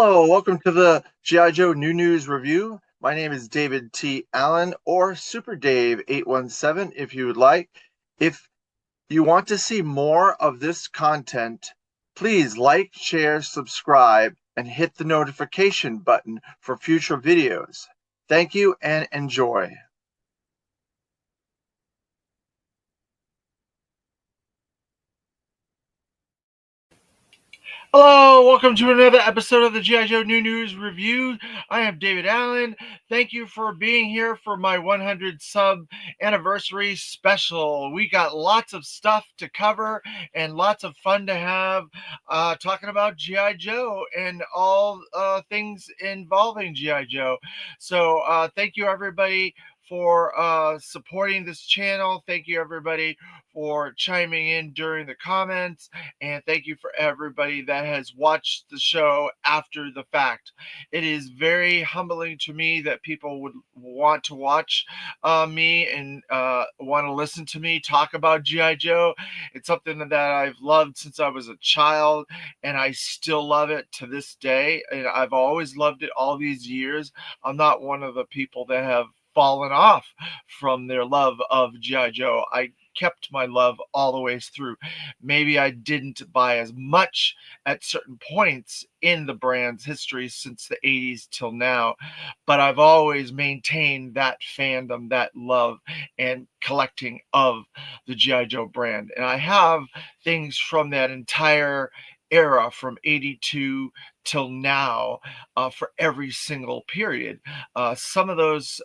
Hello, welcome to the G.I. Joe New News Review. My name is David T. Allen, or Super Dave 817 if you would like. If you want to see more of this content, please like, share, subscribe, and hit the notification button for future videos. Thank you and enjoy. Hello, welcome to another episode of the G.I. Joe New News Review. I am David Allen. Thank you for being here for my 100 sub anniversary special. We got lots of stuff to cover and lots of fun to have talking about G.I. Joe and all things involving G.I. Joe. So thank you everybody for supporting this channel. Thank you everybody for chiming in during the comments, and thank you for everybody that has watched the show after the fact. It is very humbling to me that people would want to watch me and want to listen to me talk about G.I. Joe. It's something that I've loved since I was a child, and I still love it to this day, and I've always loved it all these years. I'm not one of the people that have fallen off from their love of G.I. Joe. I kept my love all the way through. Maybe I didn't buy as much at certain points in the brand's history since the 80s till now, but I've always maintained that fandom, that love, and collecting of the G.I. Joe brand. And I have things from that entire era from 82 till now for every single period. Some of those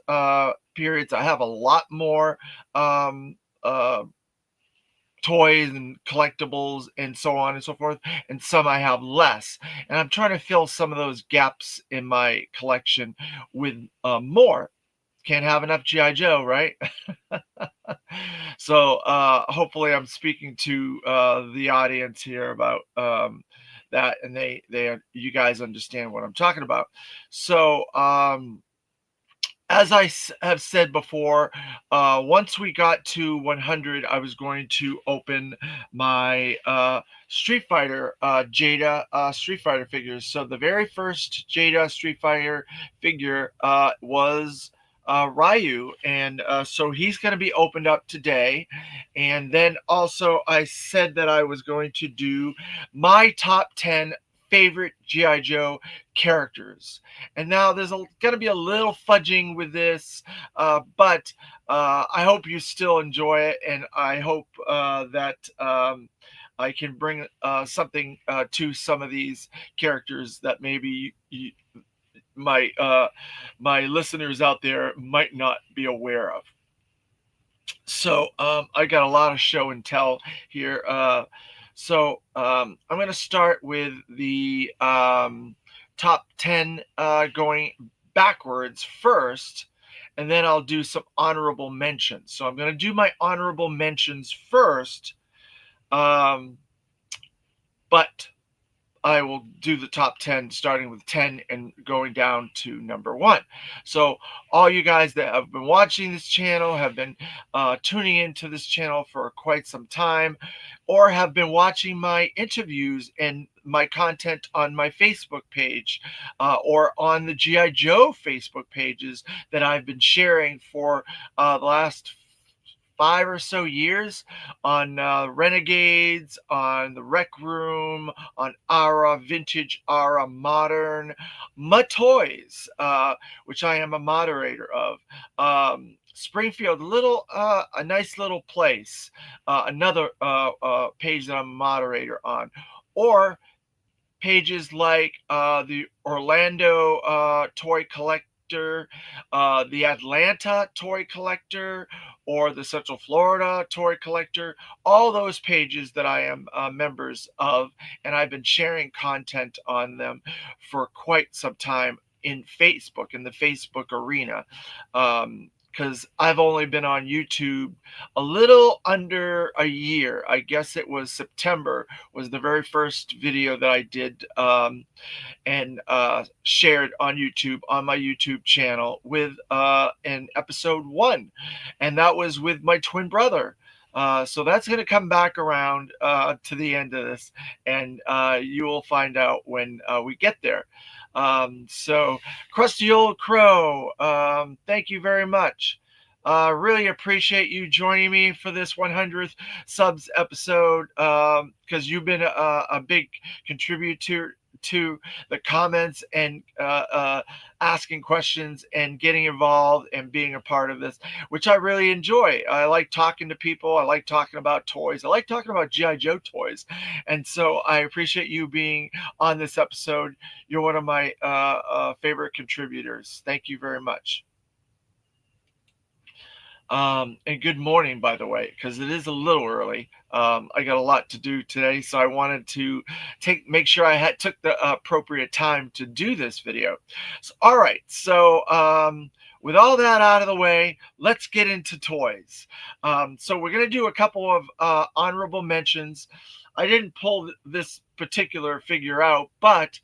periods I have a lot more uh, toys and collectibles and so on and so forth, and some I have less. And I'm trying to fill some of those gaps in my collection with more. Can't have enough G.I. Joe, right? So hopefully I'm speaking to the audience here about that, and you guys understand what I'm talking about. So as I have said before, once we got to 100, I was going to open my Street Fighter Jada Street Fighter figures. So the very first Jada Street Fighter figure was Ryu, and so he's going to be opened up today. And then also I said that I was going to do my top 10 favorite G.I. Joe characters. And now there's going to be a little fudging with this, but I hope you still enjoy it, and I hope that I can bring something to some of these characters that maybe my listeners out there might not be aware of. So I got a lot of show and tell here. So I'm going to start with the top 10 going backwards first, and then I'll do some honorable mentions. So I'm going to do my honorable mentions first, but I will do the top 10 starting with 10 and going down to number 1. So all you guys that have been watching this channel, have been tuning into this channel for quite some time, or have been watching my interviews and my content on my Facebook page or on the G.I. Joe Facebook pages that I've been sharing for the last 5 or so years on Renegades, on the Rec Room, on Ara, Vintage Ara, Modern, My Toys, which I am a moderator of. Springfield, a nice little place, another page that I'm a moderator on, or pages like the Orlando Toy Collector, the Atlanta Toy Collector, or the Central Florida Toy Collector. All those pages that I am members of, and I've been sharing content on them for quite some time in Facebook, in the Facebook arena. Because I've only been on YouTube a little under a year. I guess it was September was the very first video that I did and shared on YouTube, on my YouTube channel, with in episode 1. And that was with my twin brother. So that's going to come back around to the end of this, and you will find out when we get there. So, Crusty Old Crow, thank you very much. Really appreciate you joining me for this 100th subs episode, because you've been a big contributor to the comments and asking questions and getting involved and being a part of this, which I really enjoy. I like talking to people. I like talking about toys. I like talking about G.I. Joe toys. And so I appreciate you being on this episode. You're one of my favorite contributors. Thank you very much. And good morning, by the way, because it is a little early. I got a lot to do today, so I wanted to make sure I took the appropriate time to do this video. So, all right, so with all that out of the way, let's get into toys. So we're gonna do a couple of honorable mentions. I didn't pull this particular figure out, but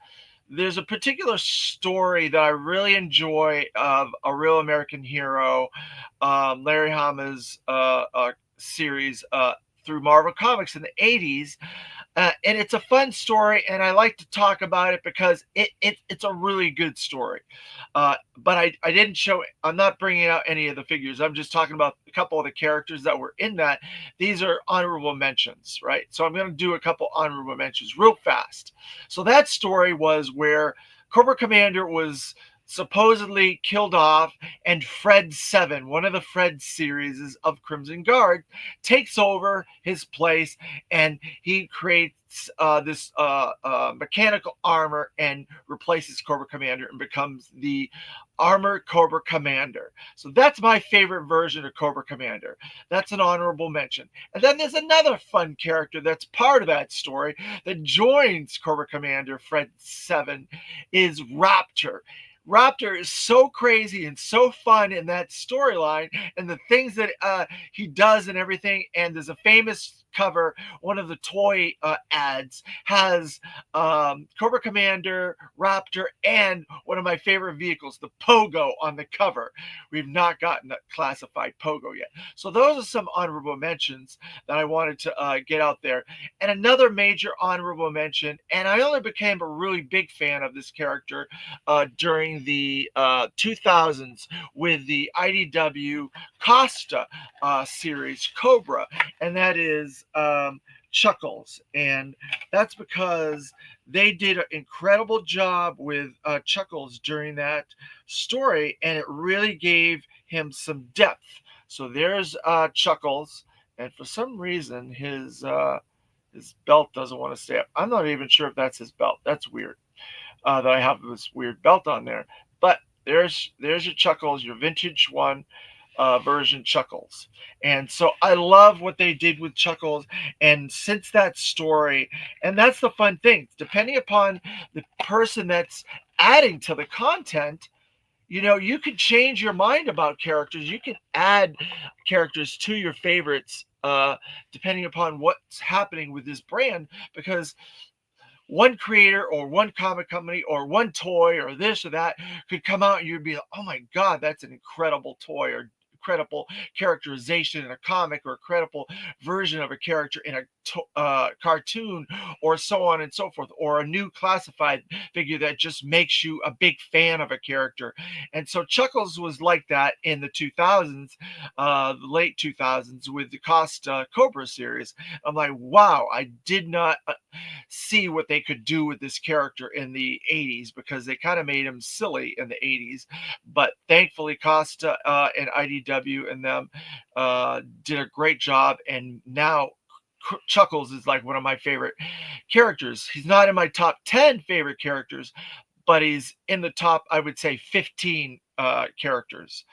there's a particular story that I really enjoy of A Real American Hero, Larry Hama's series through Marvel Comics in the 80s. And it's a fun story, and I like to talk about it because it's a really good story. But I didn't show, I'm not bringing out any of the figures. I'm just talking about a couple of the characters that were in that. These are honorable mentions, right? So I'm going to do a couple honorable mentions real fast. So that story was where Cobra Commander was supposedly killed off, and Fred 7, one of the Fred series of Crimson Guard, takes over his place, and he creates this mechanical armor and replaces Cobra Commander and becomes the Armored Cobra Commander. So that's my favorite version of Cobra Commander. That's an honorable mention. And then there's another fun character that's part of that story that joins Cobra Commander Fred 7 is Raptor. Raptor is so crazy and so fun in that storyline and the things that he does and everything. And there's a famous cover, one of the toy ads has Cobra Commander, Raptor, and one of my favorite vehicles, the Pogo, on the cover. We've not gotten a classified Pogo yet. So those are some honorable mentions that I wanted to get out there. And another major honorable mention, and I only became a really big fan of this character during the 2000s with the IDW Costa series Cobra, and that is Chuckles. And that's because they did an incredible job with Chuckles during that story, and it really gave him some depth. So there's Chuckles, and for some reason his belt doesn't want to stay up. I'm not even sure if that's his belt. That's weird. That I have this weird belt on there. But there's your Chuckles, your vintage one version Chuckles. And so I love what they did with Chuckles. And since that story, and that's the fun thing, depending upon the person that's adding to the content, you could change your mind about characters. You can add characters to your favorites depending upon what's happening with this brand, because one creator or one comic company or one toy or this or that could come out and you'd be like, oh my God, that's an incredible toy or incredible characterization in a comic or a credible version of a character in a cartoon or so on and so forth, or a new classified figure that just makes you a big fan of a character. And so Chuckles was like that in the 2000s, the late 2000s with the Costa Cobra series. I'm like, wow, I did not see what they could do with this character in the 80s, because they kind of made him silly in the 80s. But thankfully Costa and IDW and them did a great job, and now Chuckles is like one of my favorite characters. He's not in my top 10 favorite characters, but he's in the top, I would say, 15 characters.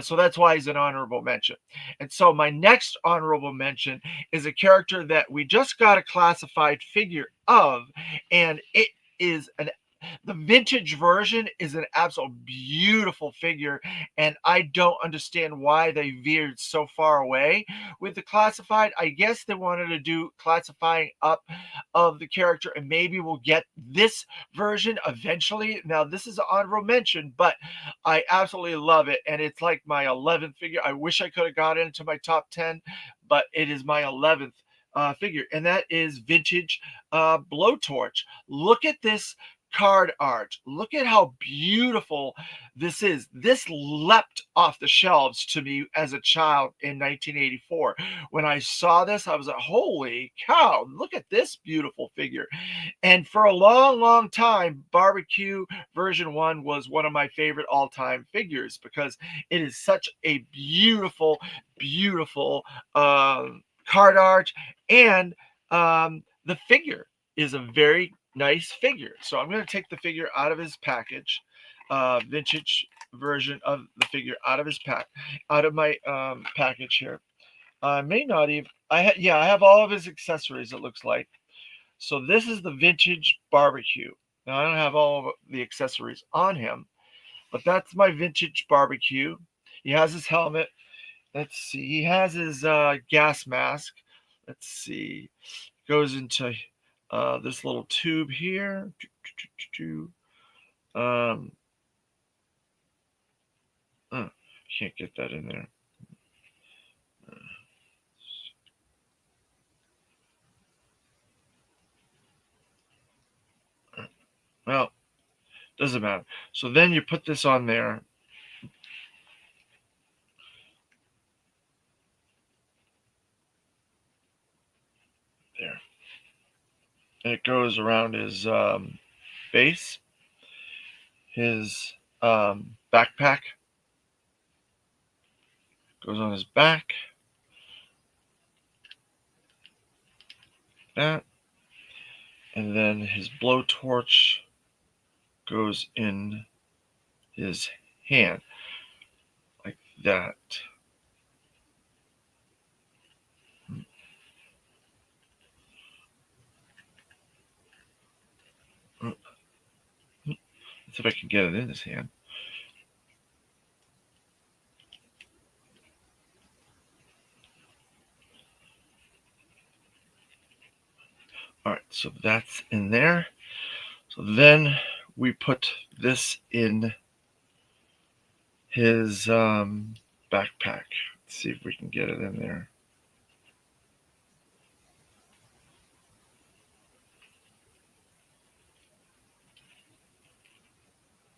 So that's why he's an honorable mention. And so my next honorable mention is a character that we just got a classified figure of, and it is the vintage version is an absolute beautiful figure, and I don't understand why they veered so far away with the classified. I guess they wanted to do classifying up of the character, and maybe we'll get this version eventually. Now, this is an honorable mention, but I absolutely love it, and it's like my 11th figure. I wish I could have got into my top 10, but it is my 11th figure, and that is vintage Blowtorch. Look at this card art. Look at how beautiful this is. This leapt off the shelves to me as a child in 1984. When I saw this, I was like, holy cow, look at this beautiful figure. And for a long, long time, Barbecue version 1 was one of my favorite all-time figures because it is such a beautiful, beautiful card art, and the figure is a very nice figure. So I'm going to take the figure out of his package, vintage version of the figure out of his out of my package here. I may not even. I have all of his accessories. It looks like. So this is the vintage Barbecue. Now I don't have all of the accessories on him, but that's my vintage Barbecue. He has his helmet. Let's see. He has his gas mask. Let's see. Goes into this little tube here. Um, can't get that in there. Well, doesn't matter. So then you put this on there. There. And it goes around his base, his backpack. Goes on his back. That. And then his blowtorch goes in his hand. Like that. Let's see if I can get it in his hand. All right, so that's in there. So then we put this in his backpack. Let's see if we can get it in there.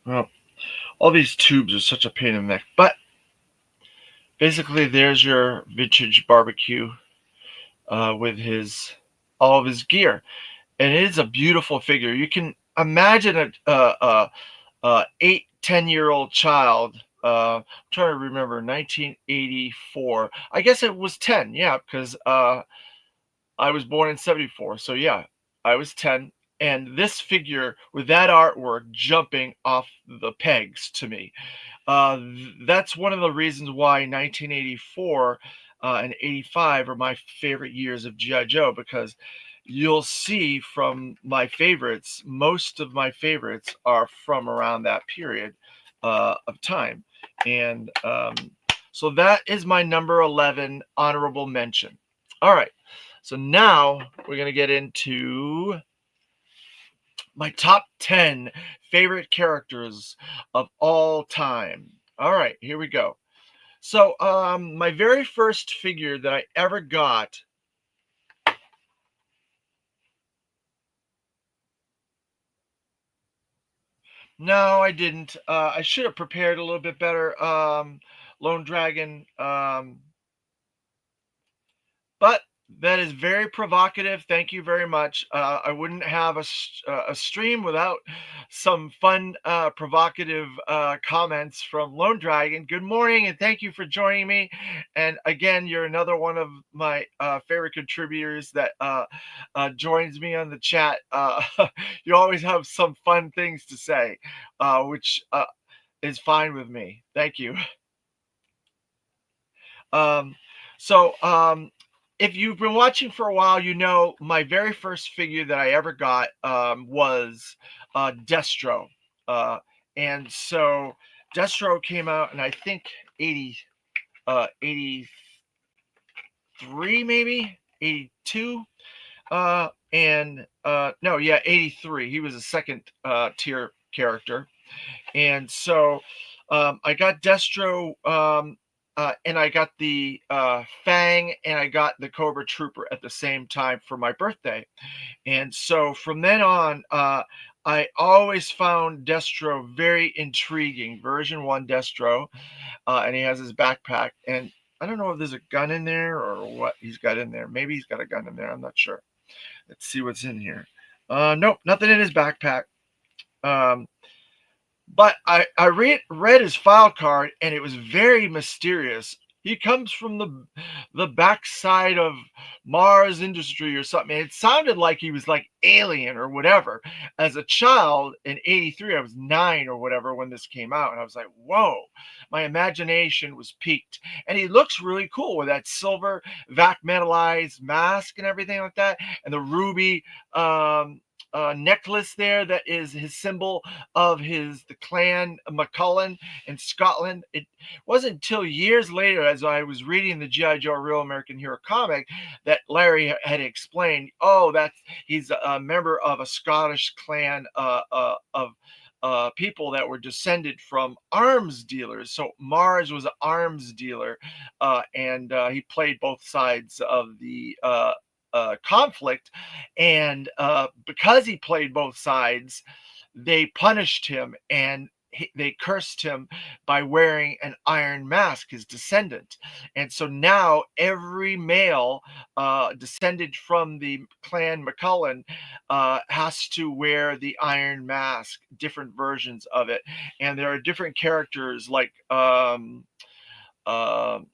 Well, all these tubes are such a pain in the neck, but basically there's your vintage Barbecue with all of his gear, and it is a beautiful figure. You can imagine a 8-10-year-old child. I'm trying to remember 1984. I guess it was 10, yeah, because I was born in 74. So yeah, I was 10. And this figure with that artwork jumping off the pegs to me. That's one of the reasons why 1984 and 85 are my favorite years of G.I. Joe, because you'll see from my favorites, most of my favorites are from around that period of time. And so that is my number 11 honorable mention. All right. So now we're going to get into my top 10 favorite characters of all time. All right, here we go. So my very first figure that I ever got. No, I didn't. I should have prepared a little bit better. Lone Dragon. But that is very provocative. Thank you very much. I wouldn't have a stream without some fun, provocative comments from Lone Dragon. Good morning, and thank you for joining me. And again, you're another one of my favorite contributors that joins me on the chat. You always have some fun things to say, which is fine with me. Thank you. Um, so if you've been watching for a while, you know my very first figure that I ever got was Destro. Uh, and so Destro came out in, I think, 83, maybe 82. No, yeah, 83. He was a second tier character. And so I got Destro, and I got the Fang, and I got the Cobra Trooper at the same time for my birthday. And so from then on, I always found Destro very intriguing. Version 1 Destro, and he has his backpack. And I don't know if there's a gun in there or what he's got in there. Maybe he's got a gun in there. I'm not sure. Let's see what's in here. Nope, nothing in his backpack. Um, but I read his file card, and it was very mysterious. He comes from the backside of Mars Industry or something. It sounded like he was like alien or whatever. As a child in '83, I was 9 or whatever when this came out, and I was like, "Whoa!" My imagination was piqued, and he looks really cool with that silver vac metallized mask and everything like that, and the ruby necklace there that is his symbol of the clan McCullen in Scotland. It wasn't until years later, as I was reading the G.I. Joe Real American Hero comic, that Larry had explained, oh, he's a member of a Scottish clan of people that were descended from arms dealers. So Mars was an arms dealer, and he played both sides of the conflict. And because he played both sides, they punished him, and they cursed him by wearing an iron mask, his descendant. And so now every male descended from the clan McCullen has to wear the iron mask, different versions of it. And there are different characters like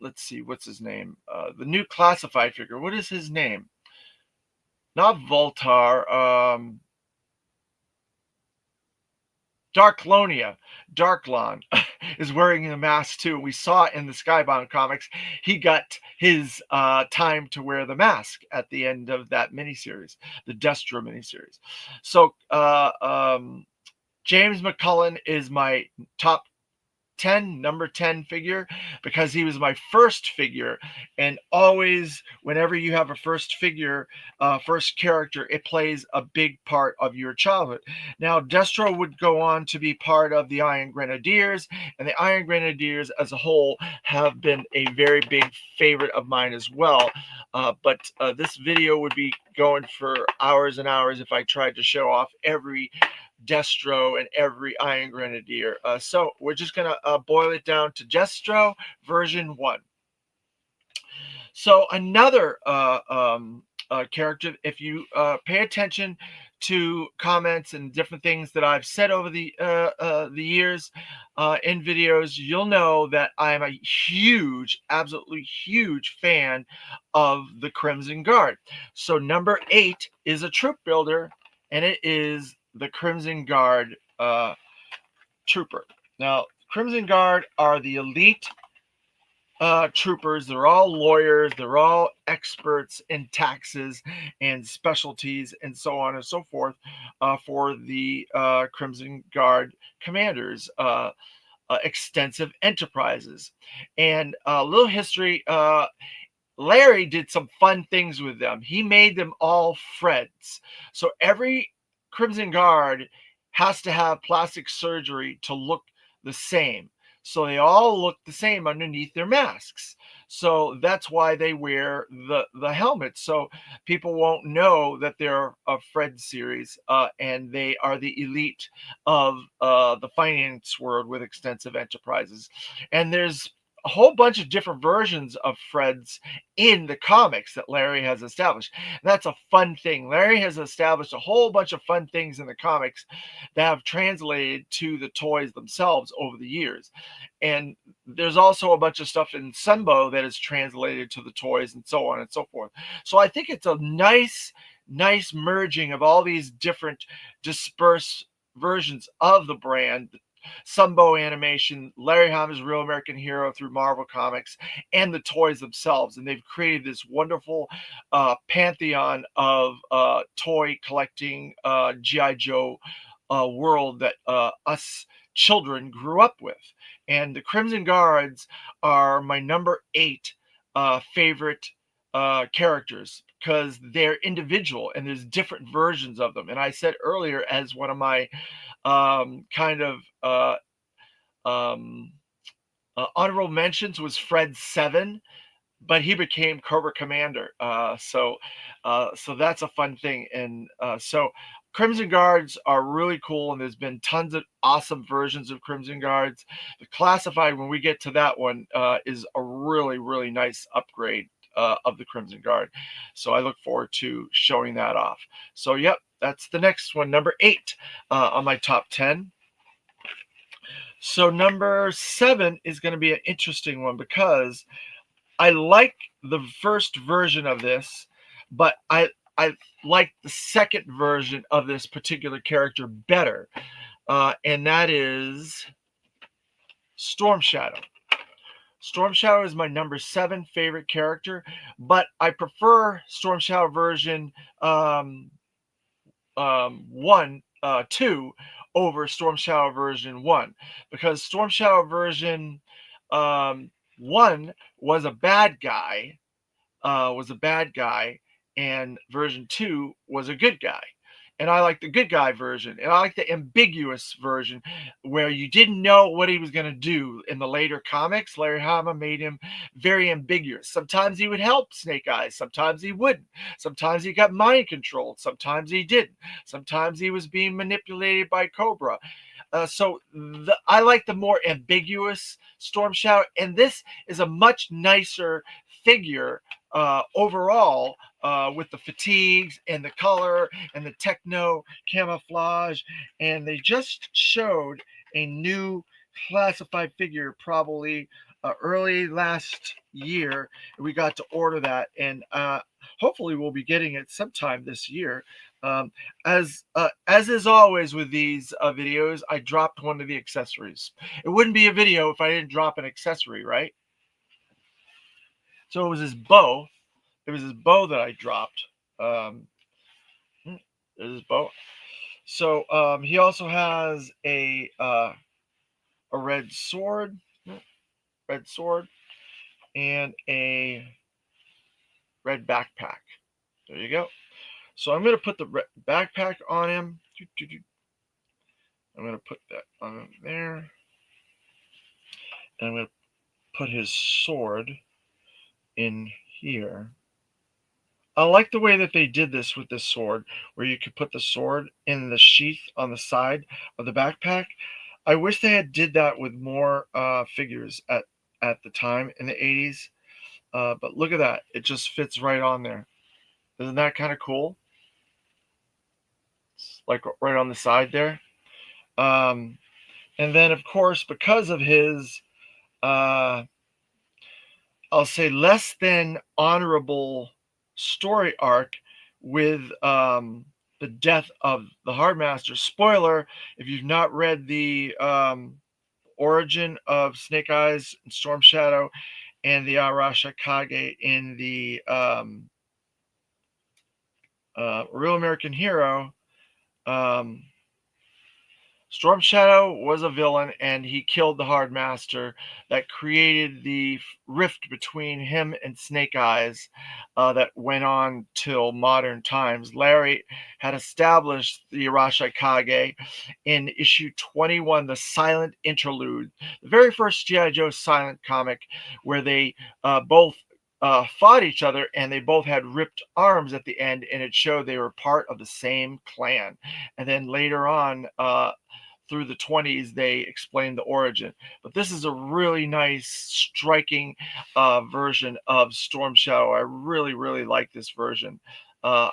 let's see, what's his name, the new classified figure, what is his name? Not Voltar, Darklonia, Darklon is wearing the mask too. We saw in the Skybound comics, he got his time to wear the mask at the end of that miniseries, the Destro miniseries. So James McCullen is my top 10, number 10 figure, because he was my first figure. And always, whenever you have a first figure, first character, it plays a big part of your childhood. Now, Destro would go on to be part of the Iron Grenadiers, and the Iron Grenadiers as a whole have been a very big favorite of mine as well. But this video would be going for hours and hours if I tried to show off every Destro and every Iron Grenadier. So we're just going to boil it down to Destro version 1. So another character, if you pay attention to comments and different things that I've said over the years in videos, you'll know that I am a huge, absolutely huge fan of the Crimson Guard. So number 8 is a troop builder, and it is the Crimson Guard trooper. Now, Crimson Guard are the elite troopers. They're all lawyers. They're all experts in taxes and specialties and so on and so forth for the Crimson Guard commanders. Extensive enterprises. And a little history. Larry did some fun things with them. He made them all Freds. So every Crimson Guard has to have plastic surgery to look the same. So they all look the same underneath their masks. So that's why they wear the helmet. So people won't know that they're a Fred series, and they are the elite of the finance world with extensive enterprises. And there's a whole bunch of different versions of Freds in the comics that Larry has established. And that's a fun thing. Larry has established a whole bunch of fun things in the comics that have translated to the toys themselves over the years. And there's also a bunch of stuff in Sunbow that is translated to the toys and so on and so forth. So I think it's a nice merging of all these different dispersed versions of the brand. Sunbow Animation, Larry Hama's Real American Hero through Marvel Comics, and the toys themselves. And they've created this wonderful pantheon of toy collecting G.I. Joe world that us children grew up with. And the Crimson Guards are my number 8 favorite characters, because they're individual and there's different versions of them. And I said earlier, as one of my kind of honorable mentions was Fred 7, but he became Cobra Commander. So that's a fun thing. And so Crimson Guards are really cool, and there's been tons of awesome versions of Crimson Guards. The Classified, when we get to that one, is a really, really nice upgrade of the Crimson Guard. So I look forward to showing that off. So, yep, that's the next one, number 8 on my top 10. So number 7 is going to be an interesting one because I like the first version of this, but I like the second version of this particular character better, and that is Storm Shadow. Storm Shadow is my number 7 favorite character, but I prefer Storm Shadow version 2 over Storm Shadow version 1, because Storm Shadow version 1 was a bad guy, and version 2 was a good guy. And I like the good guy version, and I like the ambiguous version where you didn't know what he was going to do. In the later comics, Larry Hama made him very ambiguous. Sometimes he would help Snake Eyes, sometimes he wouldn't. Sometimes he got mind controlled, sometimes he didn't. Sometimes he was being manipulated by Cobra. I like the more ambiguous Storm Shadow, and this is a much nicer figure overall, with the fatigues and the color and the techno camouflage. And they just showed a new Classified figure probably early last year. We got to order that, and hopefully we'll be getting it sometime this year. As is always with these videos, I dropped one of the accessories. It wouldn't be a video if I didn't drop an accessory, right? So it was his bow. It was his bow that I dropped. There's his bow. So he also has a red sword, and a red backpack. There you go. So I'm going to put the backpack on him. I'm going to put that on him there. And I'm going to put his sword in here. I like the way that they did this with this sword, where you could put the sword in the sheath on the side of the backpack. I wish they had did that with more figures at the time in the 80s. But look at that. It just fits right on there. Isn't that kind of cool? It's like right on the side there. And then, of course, because of his, I'll say, less than honorable story arc with the death of the Hardmaster. Spoiler, if you've not read the origin of Snake Eyes and Storm Shadow and the Arashikage in the Real American Hero, Storm Shadow was a villain, and he killed the Hardmaster. That created the rift between him and Snake Eyes that went on till modern times. Larry had established the Arashikage in issue 21, the Silent Interlude, the very first G.I. Joe silent comic, where they both fought each other, and they both had ripped arms at the end, and it showed they were part of the same clan. And then later on, through the 20s, they explained the origin. But this is a really nice, striking version of Storm Shadow. I really, really like this version. I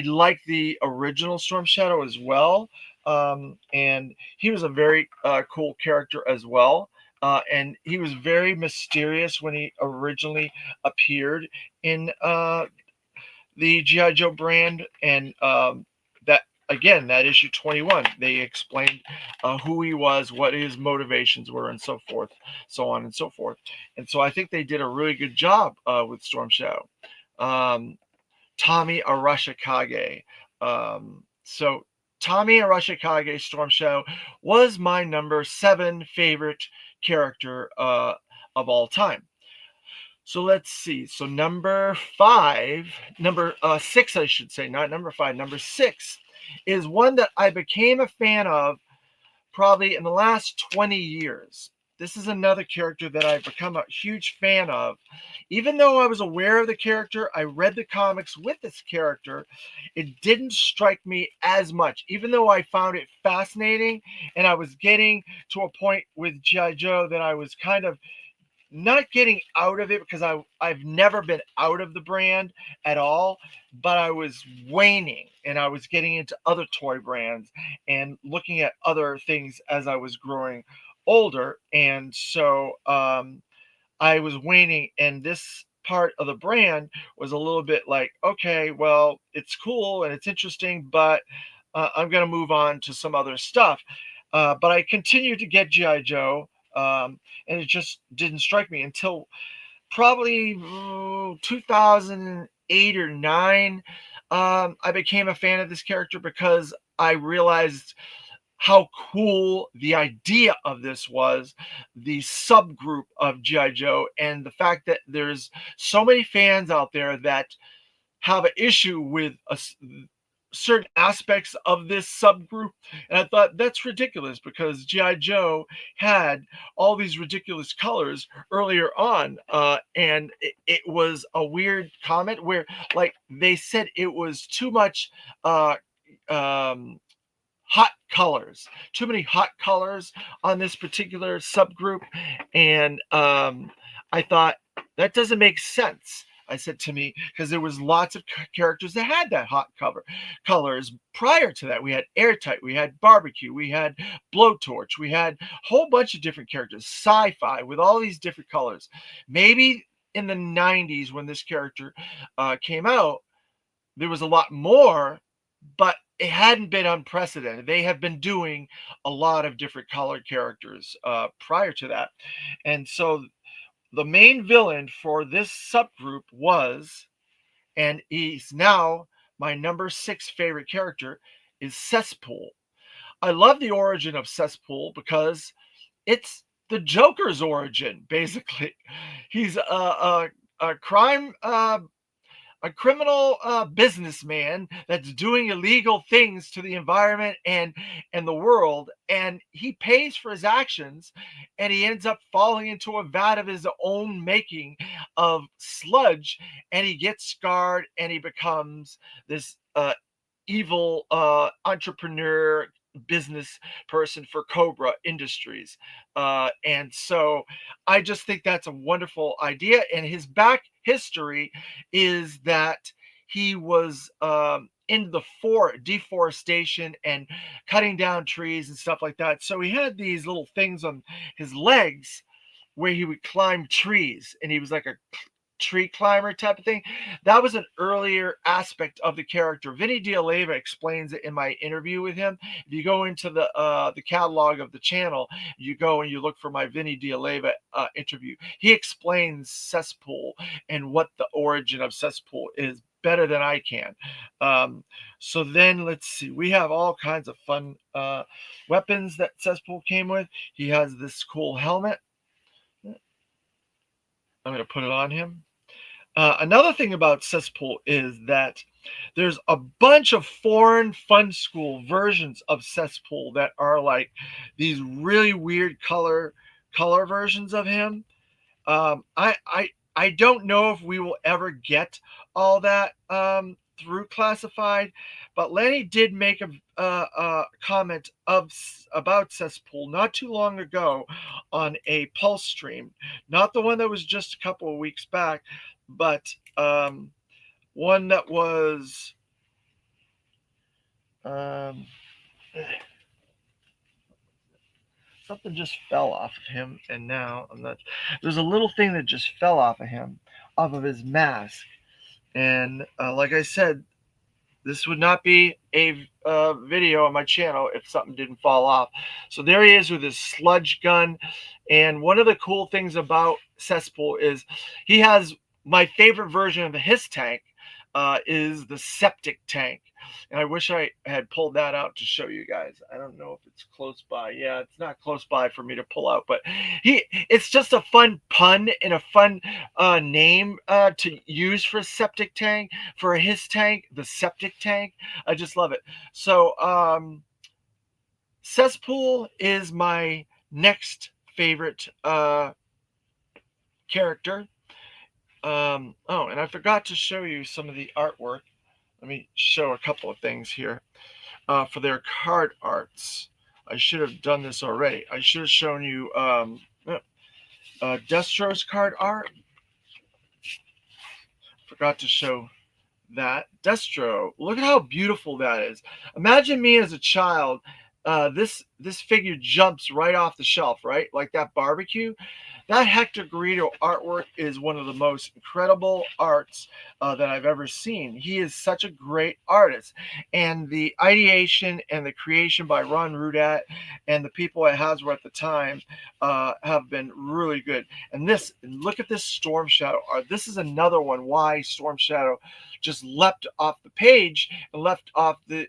like the original Storm Shadow as well. And he was a very cool character as well. And he was very mysterious when he originally appeared in the G.I. Joe brand. And again, that issue 21, they explained who he was, what his motivations were, and so forth, so on and so forth. And so I think they did a really good job with Storm Shadow. Tommy Arashikage. So Tommy Arashikage, Storm Shadow, was my number 7 favorite character of all time. So let's see. So number 6, I should say, not number 5, number 6 is one that I became a fan of probably in the last 20 years. this is another character that I've become a huge fan of. Even though I was aware of the character, I read the comics with this character, it didn't strike me as much. Even though I found it fascinating and I was getting to a point with G.I. Joe that I was kind of not getting out of it because I've never been out of the brand at all, but I was waning and I was getting into other toy brands and looking at other things as I was growing older. And so I was waning, and this part of the brand was a little bit like, okay, well, it's cool and it's interesting, but I'm going to move on to some other stuff. But I continued to get G.I. Joe, and it just didn't strike me until probably 2008 or 9. I became a fan of this character because I realized how cool the idea of this was, the subgroup of G.I. Joe, and the fact that there's so many fans out there that have an issue with certain aspects of this subgroup. And I thought that's ridiculous because G.I. Joe had all these ridiculous colors earlier on. And it was a weird comment where, like, they said it was too much. Um, Hot colors, too many hot colors on this particular subgroup. And I thought that doesn't make sense. I said to me, because there was lots of characters that had that hot cover colors prior to that. We had Airtight, we had Barbecue, we had Blowtorch, we had a whole bunch of different characters, Sci-Fi with all these different colors. Maybe in the 90s when this character came out, there was a lot more, but it hadn't been unprecedented. They have been doing a lot of different colored characters prior to that. And so the main villain for this subgroup was, and he's now my number 6 favorite character, is Cesspool. I love the origin of Cesspool because it's the Joker's origin, basically. He's a crime a criminal businessman that's doing illegal things to the environment and the world, and he pays for his actions, and he ends up falling into a vat of his own making of sludge, and he gets scarred, and he becomes this evil entrepreneur business person for Cobra Industries. And so I just think that's a wonderful idea. And his back history is that he was in the deforestation and cutting down trees and stuff like that. So he had these little things on his legs where he would climb trees, and he was like a tree climber type of thing. That was an earlier aspect of the character. Vinny D'Aleva explains it in my interview with him. If you go into the catalog of the channel, you go and you look for my Vinny D'Aleva interview. He explains Cesspool and what the origin of Cesspool is better than I can. So then let's see. We have all kinds of fun weapons that Cesspool came with. He has this cool helmet. I'm going to put it on him. Another thing about Cesspool is that there's a bunch of foreign fun school versions of Cesspool that are like these really weird color versions of him. I don't know if we will ever get all that through Classified, but Lenny did make a comment about Cesspool not too long ago on a Pulse stream, not the one that was just a couple of weeks back, but one that was something just fell off of him, and now I'm not. There's a little thing that just fell off of him, off of his mask, and like I said, this would not be a video on my channel if something didn't fall off. So there he is with his sludge gun, and one of the cool things about Cesspool is he has my favorite version of his tank is the septic tank. And I wish I had pulled that out to show you guys. I don't know if it's close by. Yeah, it's not close by for me to pull out, but it's just a fun pun and a fun name to use for septic tank, for his tank, the septic tank. I just love it. So Cesspool is my next favorite character. Oh, and I forgot to show you some of the artwork. Let me show a couple of things here for their card arts. I should have done this already. I should have shown you Destro's card art. Forgot to show that. Destro, look at how beautiful that is. Imagine me as a child. This figure jumps right off the shelf, right? Like that barbecue. That Hector Garrido artwork is one of the most incredible arts that I've ever seen. He is such a great artist. And the ideation and the creation by Ron Rudat and the people at Hasbro at the time have been really good. And look at this Storm Shadow art. This is another one why Storm Shadow just leapt off the page and left off the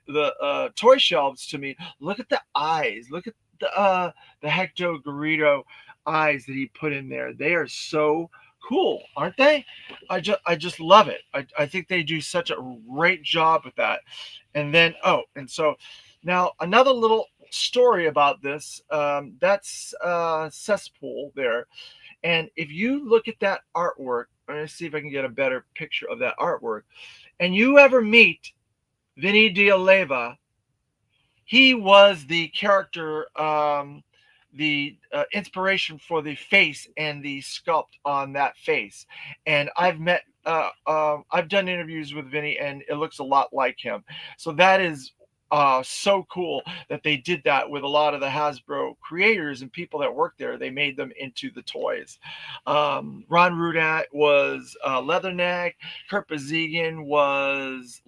toy shelves to me. Look at the eyes. Look at the Hector Garrido eyes that he put in there. They are so cool, aren't they? I just love it. I think they do such a great job with that. And then so now another little story about this. That's Cesspool there. And if you look at that artwork, I'm going to see if I can get a better picture of that artwork. And you ever meet Vinny D'Aleva, he was the character, the inspiration for the face and the sculpt on that face. And I've done interviews with Vinny, and it looks a lot like him. So that is so cool that they did that with a lot of the Hasbro creators and people that worked there. They made them into the toys. Ron Rudat was Leatherneck. Kurt Bazzigan was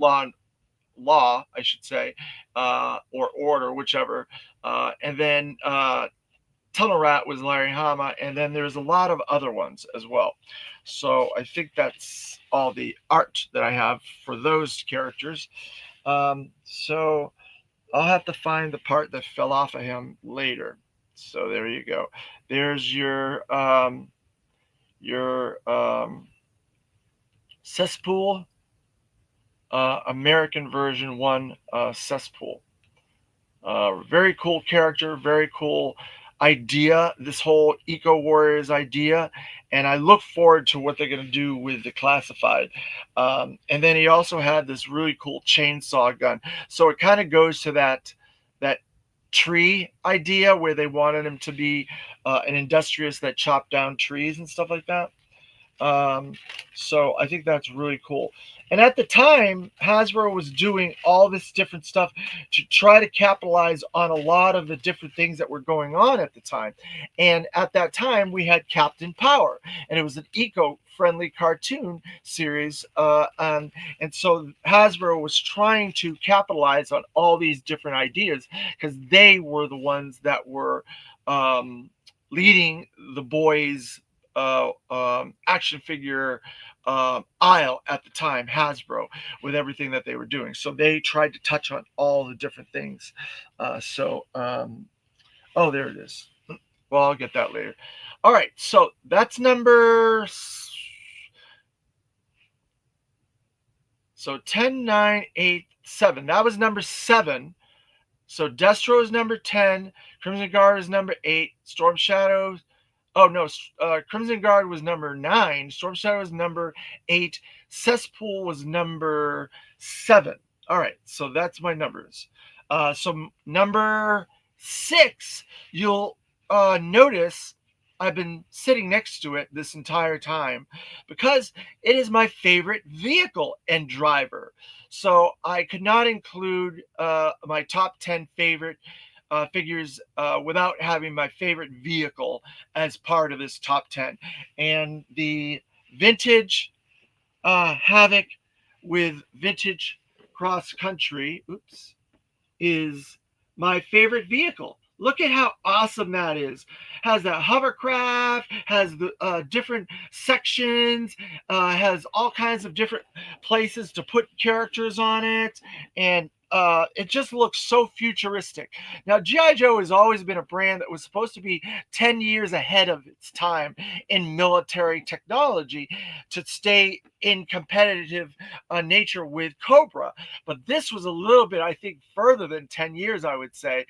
Law, I should say, or Order, whichever. And then Tunnel Rat was Larry Hama, and then there's a lot of other ones as well. So I think that's all the art that I have for those characters. So I'll have to find the part that fell off of him later. So there you go. There's your Cesspool, American version 1 Cesspool. Very cool character, very cool idea, this whole Eco Warriors idea, and I look forward to what they're going to do with the classified. And then he also had this really cool chainsaw gun, so it kind of goes to that tree idea where they wanted him to be an industrious that chopped down trees and stuff like that. So I think that's really cool. And at the time, Hasbro was doing all this different stuff to try to capitalize on a lot of the different things that were going on at the time. And at that time, we had Captain Power, and it was an eco-friendly cartoon series. And so Hasbro was trying to capitalize on all these different ideas because they were the ones that were leading the boys' action figure aisle at the time, Hasbro, with everything that they were doing. So they tried to touch on all the different things. Oh, there it is. Well, I'll get that later. All right, so that's number. So 10, 9, 8, 7. That was number 7. So Destro is number 10. Crimson Guard is number 8. Storm Shadows. Oh, no. Crimson Guard was number 9. Storm Shadow was number 8. Cesspool was number 7. All right. So that's my numbers. So number 6, you'll notice I've been sitting next to it this entire time because it is my favorite vehicle and driver. So I could not include my top 10 favorite figures without having my favorite vehicle as part of this top 10. And the vintage Havoc with vintage cross country, is my favorite vehicle. Look at how awesome that is. Has that hovercraft, has the different sections, has all kinds of different places to put characters on it, and it just looks so futuristic. Now, G.I. Joe has always been a brand that was supposed to be 10 years ahead of its time in military technology to stay in competitive nature with Cobra. But this was a little bit, I think, further than 10 years, I would say,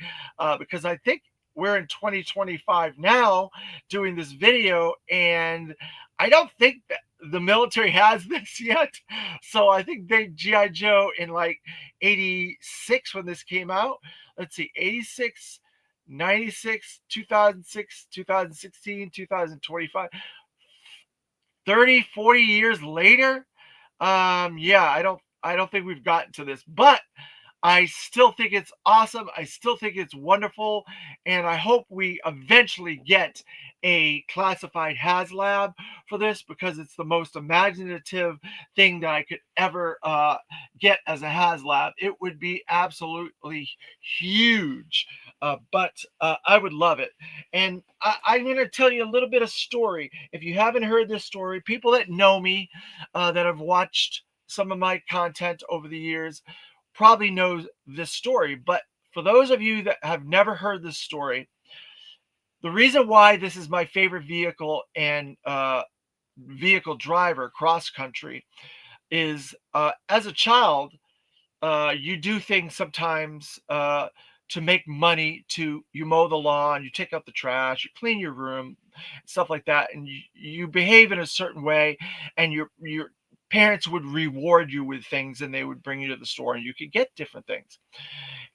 because I think we're in 2025 now doing this video, and I don't think that the military has this yet. So I think they GI Joe in like 86 when this came out. Let's see, 86, 96, 2006, 2016, 2025, 30, 40 years later. Yeah, I don't think we've gotten to this, but I still think it's awesome. I still think it's wonderful. And I hope we eventually get a classified HasLab for this, because it's the most imaginative thing that I could ever get as a HasLab. It would be absolutely huge. But I would love it. And I'm going to tell you a little bit of story. If you haven't heard this story, people that know me, that have watched some of my content over the years, probably knows this story. But for those of you that have never heard this story, the reason why this is my favorite vehicle and vehicle driver cross country is, as a child, you do things sometimes to make money. You mow the lawn, you take out the trash, you clean your room, stuff like that, and you behave in a certain way, and your parents would reward you with things, and they would bring you to the store and you could get different things.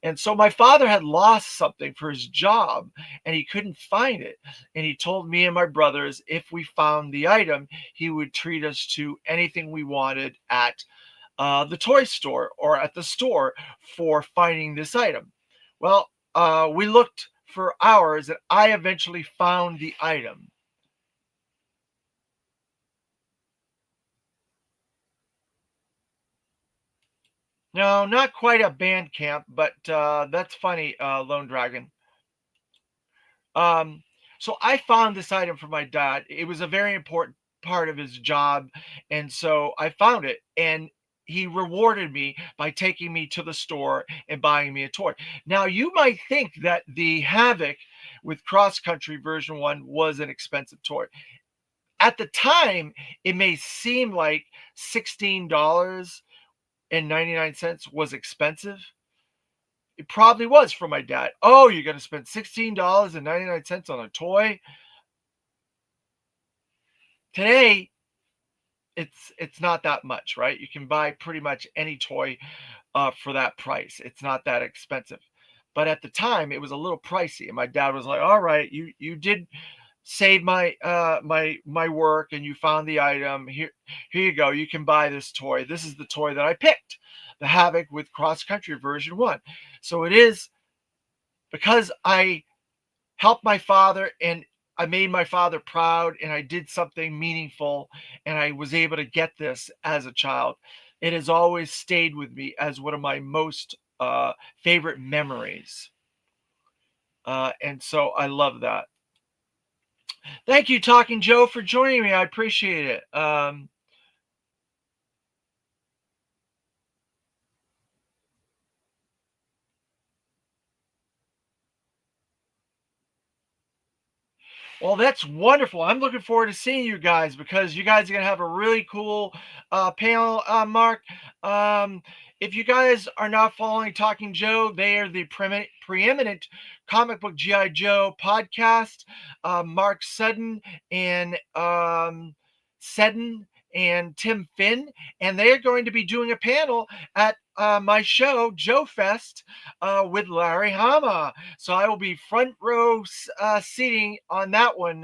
And so my father had lost something for his job and he couldn't find it. And he told me and my brothers if we found the item, he would treat us to anything we wanted at the toy store or at the store for finding this item. Well, we looked for hours and I eventually found the item. No, not quite a band camp, but that's funny, Lone Dragon. Um, so I found this item for my dad. It was a very important part of his job, and so I found it, and he rewarded me by taking me to the store and buying me a toy. Now, you might think that the Havoc with Cross Country version 1 was an expensive toy. At the time, it may seem like $16.99 was expensive. It probably was for my dad. Oh, you're going to spend $16.99 on a toy? Today, it's not that much, right? You can buy pretty much any toy for that price. It's not that expensive. But at the time, it was a little pricey, and my dad was like, "All right, you did save my work, and you found the item. Here you go. You can buy this toy. This is the toy that I picked, the Havoc with Cross Country version 1." So it is because I helped my father and I made my father proud and I did something meaningful and I was able to get this as a child. It has always stayed with me as one of my most favorite memories. And so I love that. Thank you, Talking Joe, for joining me. I appreciate it. Well, that's wonderful. I'm looking forward to seeing you guys because you guys are going to have a really cool panel, Mark. Um, if you guys are not following Talking Joe, they are the preeminent comic book GI Joe podcast. Mark Sudden and Seddon and Tim Finn, and they are going to be doing a panel at my show, Joe Fest, with Larry Hama. So I will be front row seating on that one,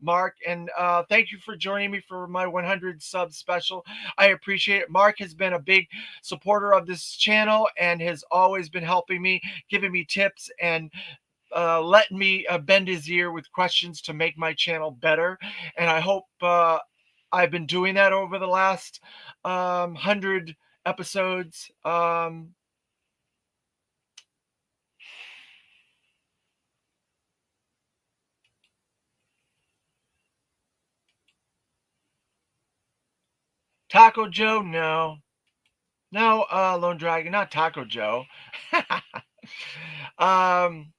Mark. And thank you for joining me for my 100 sub special. I appreciate it. Mark has been a big supporter of this channel and has always been helping me, giving me tips and letting me bend his ear with questions to make my channel better. And I hope I've been doing that over the last 100 episodes. Taco Joe, no. No, Lone Dragon, not Taco Joe. um,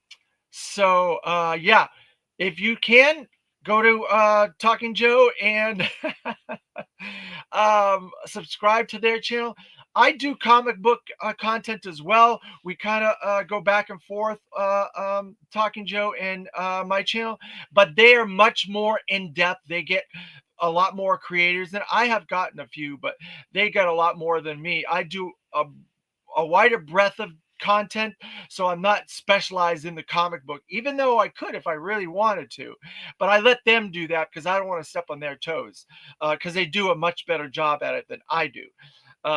yeah, if you can go to Talking Joe and subscribe to their channel. I do comic book content as well. We kind of go back and forth, Talking Joe and my channel, but they are much more in depth. They get a lot more creators than I have gotten a few, but they got a lot more than me. I do a wider breadth of content, so I'm not specialized in the comic book, even though I could if I really wanted to. But I let them do that because I don't want to step on their toes, because they do a much better job at it than I do.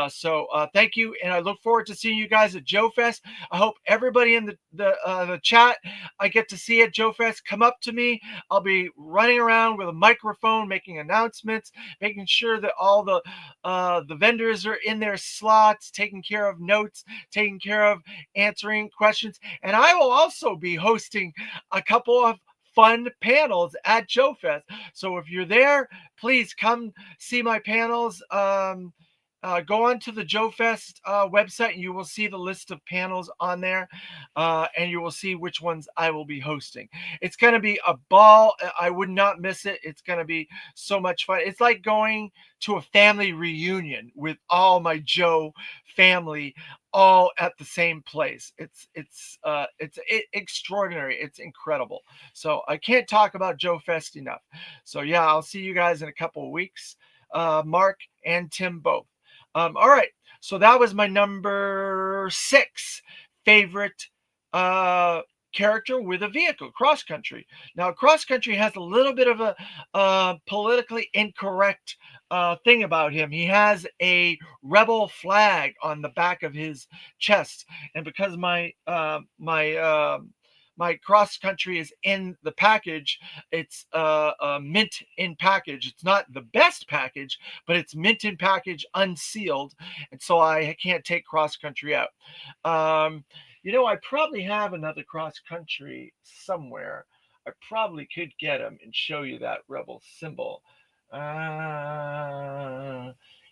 So thank you, and I look forward to seeing you guys at Joe Fest. I hope everybody in the chat I get to see at Joe Fest come up to me. I'll be running around with a microphone, making announcements, making sure that all the vendors are in their slots, taking care of notes, taking care of answering questions, and I will also be hosting a couple of fun panels at Joe Fest. So if you're there, please come see my panels. Go on to the Joe Fest website and you will see the list of panels on there, and you will see which ones I will be hosting. It's going to be a ball. I would not miss it. It's going to be so much fun. It's like going to a family reunion with all my Joe family all at the same place. It's extraordinary. It's incredible. So I can't talk about Joe Fest enough. So yeah, I'll see you guys in a couple of weeks. Mark and Tim both. All right. So that was my number 6 favorite character with a vehicle, Cross Country. Now, Cross Country has a little bit of a politically incorrect thing about him. He has a rebel flag on the back of his chest, and because my Cross Country is in the package, it's a mint in package. It's not the best package, but it's mint in package, unsealed, and so I can't take Cross Country out. I probably have another Cross Country somewhere. I probably could get him and show you that rebel symbol.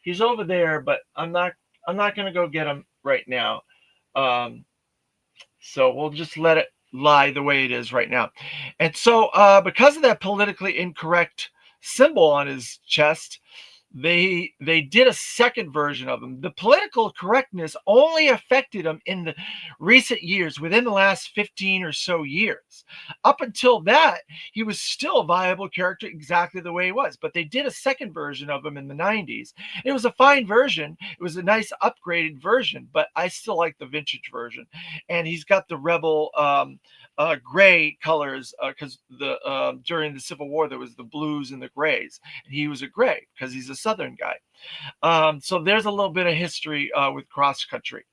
He's over there, but I'm not going to go get him right now. Um, so we'll just let it lie the way it is right now. And so, because of that politically incorrect symbol on his chest, they did a second version of him. The political correctness only affected him in the recent years, within the last 15 or so years. Up until that, he was still a viable character exactly the way he was. But they did a second version of him in the 90s. It was a fine version. It was a nice upgraded version, but I still like the vintage version. And he's got the rebel gray colors, because during the Civil War there was the blues and the grays, and he was a gray because he's a Southern guy. So there's a little bit of history with Cross Country.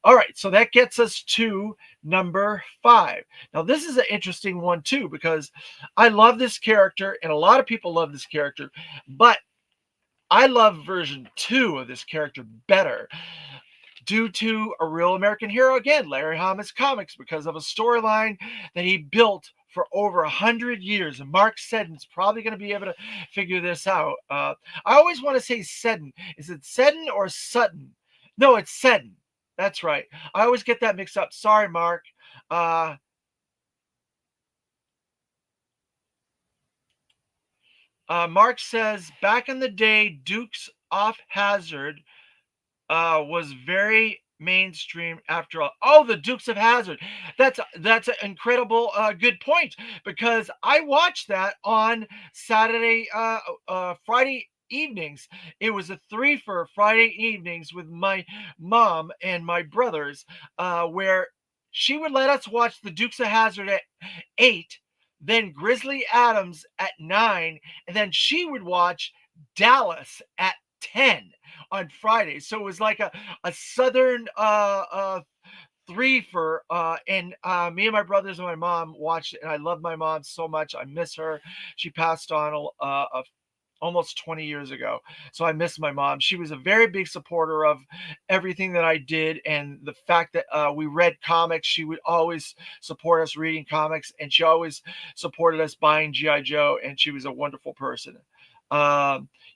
All right, so that gets us to number 5. Now this is an interesting one too, because I love this character and a lot of people love this character, but I love version 2 of this character better, due to a real American hero again, Larry Hama's Comics, because of a storyline that he built for over 100 years. And Mark Seddon's probably going to be able to figure this out. I always want to say Seddon. Is it Seddon or Sutton? No, it's Seddon. That's right. I always get that mixed up. Sorry, Mark. Mark says, back in the day, Dukes of Hazzard was very mainstream after all. Oh, the Dukes of Hazzard. That's an incredible good point, because I watched that on Friday evenings. It was a 3 for Friday evenings with my mom and my brothers, where she would let us watch the Dukes of Hazzard at 8, then Grizzly Adams at 9, and then she would watch Dallas at 10 on Fridays. So it was like a southern 3 for and me and my brothers and my mom watched it, and I love my mom so much. I miss her. She passed on almost 20 years ago. So I miss my mom. She was a very big supporter of everything that I did, and the fact that we read comics. She would always support us reading comics, and she always supported us buying G.I. Joe, and she was a wonderful person.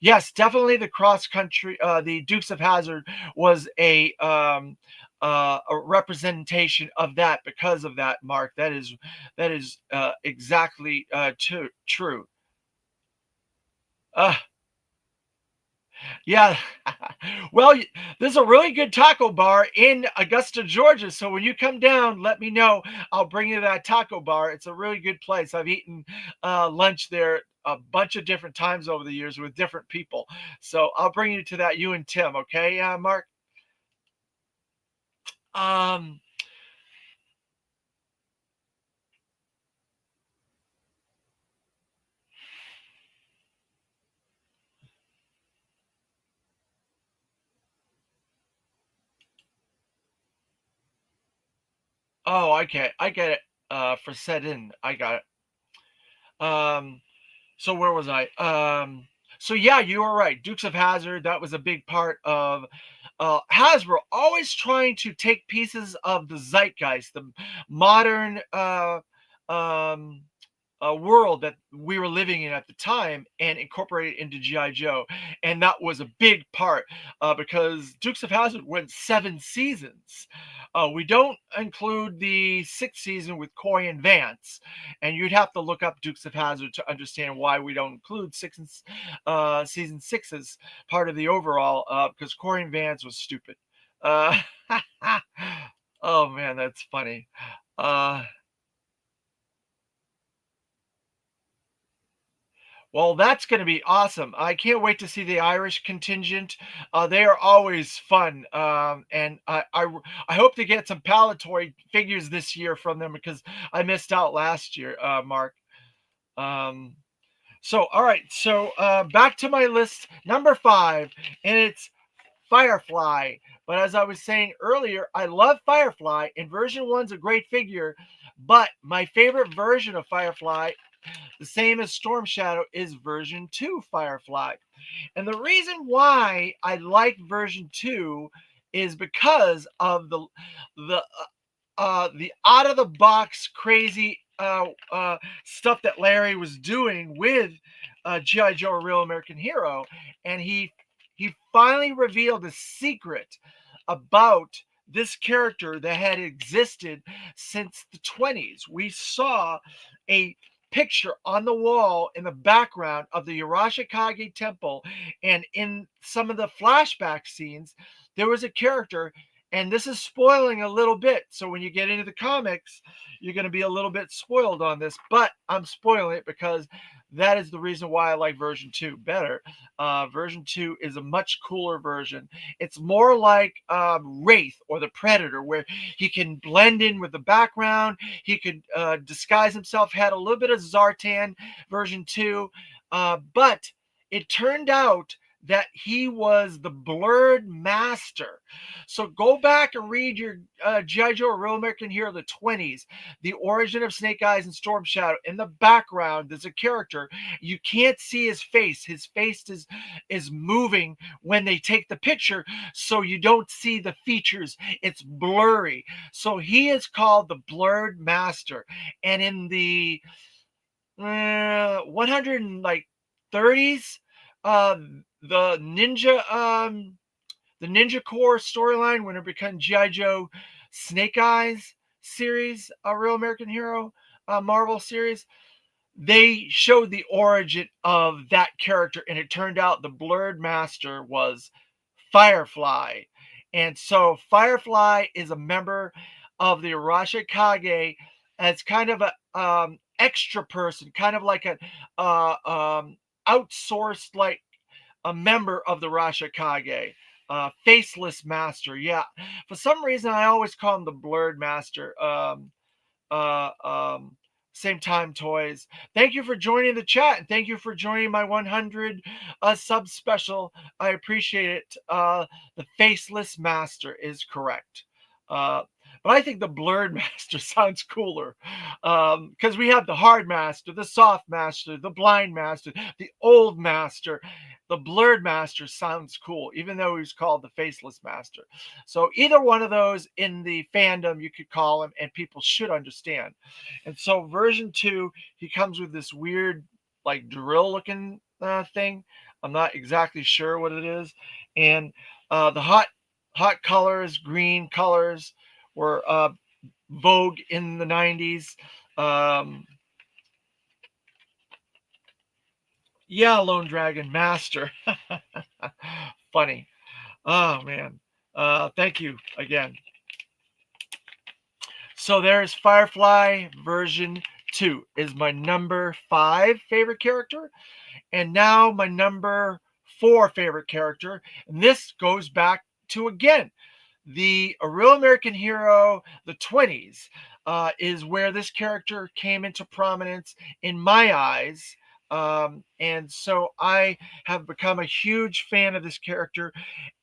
Yes, definitely the Cross Country, the Dukes of Hazzard was a representation of that. Because of that, Mark, that is exactly true. Uh, Yeah. Well, there's a really good taco bar in Augusta, Georgia. So when you come down, let me know. I'll bring you to that taco bar. It's a really good place. I've eaten lunch there a bunch of different times over the years with different people. So I'll bring you to that, you and Tim. Okay, Mark? Um, oh, I get it. For set in, I got it. So where was I? So yeah, you were right. Dukes of Hazzard, that was a big part of Hasbro always trying to take pieces of the zeitgeist, the modern um, world that we were living in at the time, and incorporate it into GI Joe, and that was a big part because Dukes of Hazzard went 7 seasons. We don't include the sixth season with Coy and Vance, and you'd have to look up Dukes of Hazzard to understand why we don't include season six as part of the overall because Coy and Vance was stupid. Uh, oh man, that's funny. Uh, Well, that's going to be awesome. I can't wait to see the Irish contingent. They are always fun, and I hope to get some Palatoy figures this year from them because I missed out last year, Mark. Um, so, all right. So, back to my list, number five, and it's Firefly. But as I was saying earlier, I love Firefly, and version one's a great figure. But my favorite version of Firefly, the same as Storm Shadow, is version 2 Firefly. And the reason why I like version 2 is because of the the out of the box crazy stuff that Larry was doing with GI Joe: A Real American Hero, and he finally revealed a secret about this character that had existed since the 20s. We saw a picture on the wall in the background of the Arashikage temple, and in some of the flashback scenes there was a character, and this is spoiling a little bit, so when you get into the comics you're going to be a little bit spoiled on this, but I'm spoiling it because that is the reason why I like version 2 better. Version 2 is a much cooler version. It's more like Wraith or the Predator, where he can blend in with the background. He could disguise himself. Had a little bit of Zartan version 2, but it turned out that he was the Blurred Master. So go back and read your G.I. Joe: A Real American Hero of the 20s, the origin of Snake Eyes and Storm Shadow. In the background, there's a character. You can't see his face. His face is moving when they take the picture, so you don't see the features. It's blurry. So he is called the Blurred Master. And in the 100 and like 30s, the Ninja Corps storyline when it became GI Joe Snake Eyes series, a Real American Hero Marvel series, they showed the origin of that character, and it turned out the Blurred Master was Firefly. And so Firefly is a member of the Arashikage as kind of a extra person, kind of like an outsourced, like a member of the Rashikage. Faceless Master. Yeah. For some reason, I always call him the Blurred Master. Uh, um, Same time toys. Thank you for joining the chat, and thank you for joining my 100 sub special. I appreciate it. The Faceless Master is correct. Uh, but I think the Blurred Master sounds cooler because we have the Hard Master, the Soft Master, the Blind Master, the Old Master. The Blurred Master sounds cool, even though he's called the Faceless Master. So either one of those in the fandom, you could call him, and people should understand. And so version 2, he comes with this weird, like drill looking thing. I'm not exactly sure what it is. And the hot colors, green colors, were vogue in the 90s. Um, Yeah, Lone Dragon Master. Funny. Oh man. Thank you again. So there's Firefly version 2 is my number 5 favorite character, and now my number 4 favorite character, and this goes back to again the A Real American Hero, the 20s, is where this character came into prominence in my eyes. And so I have become a huge fan of this character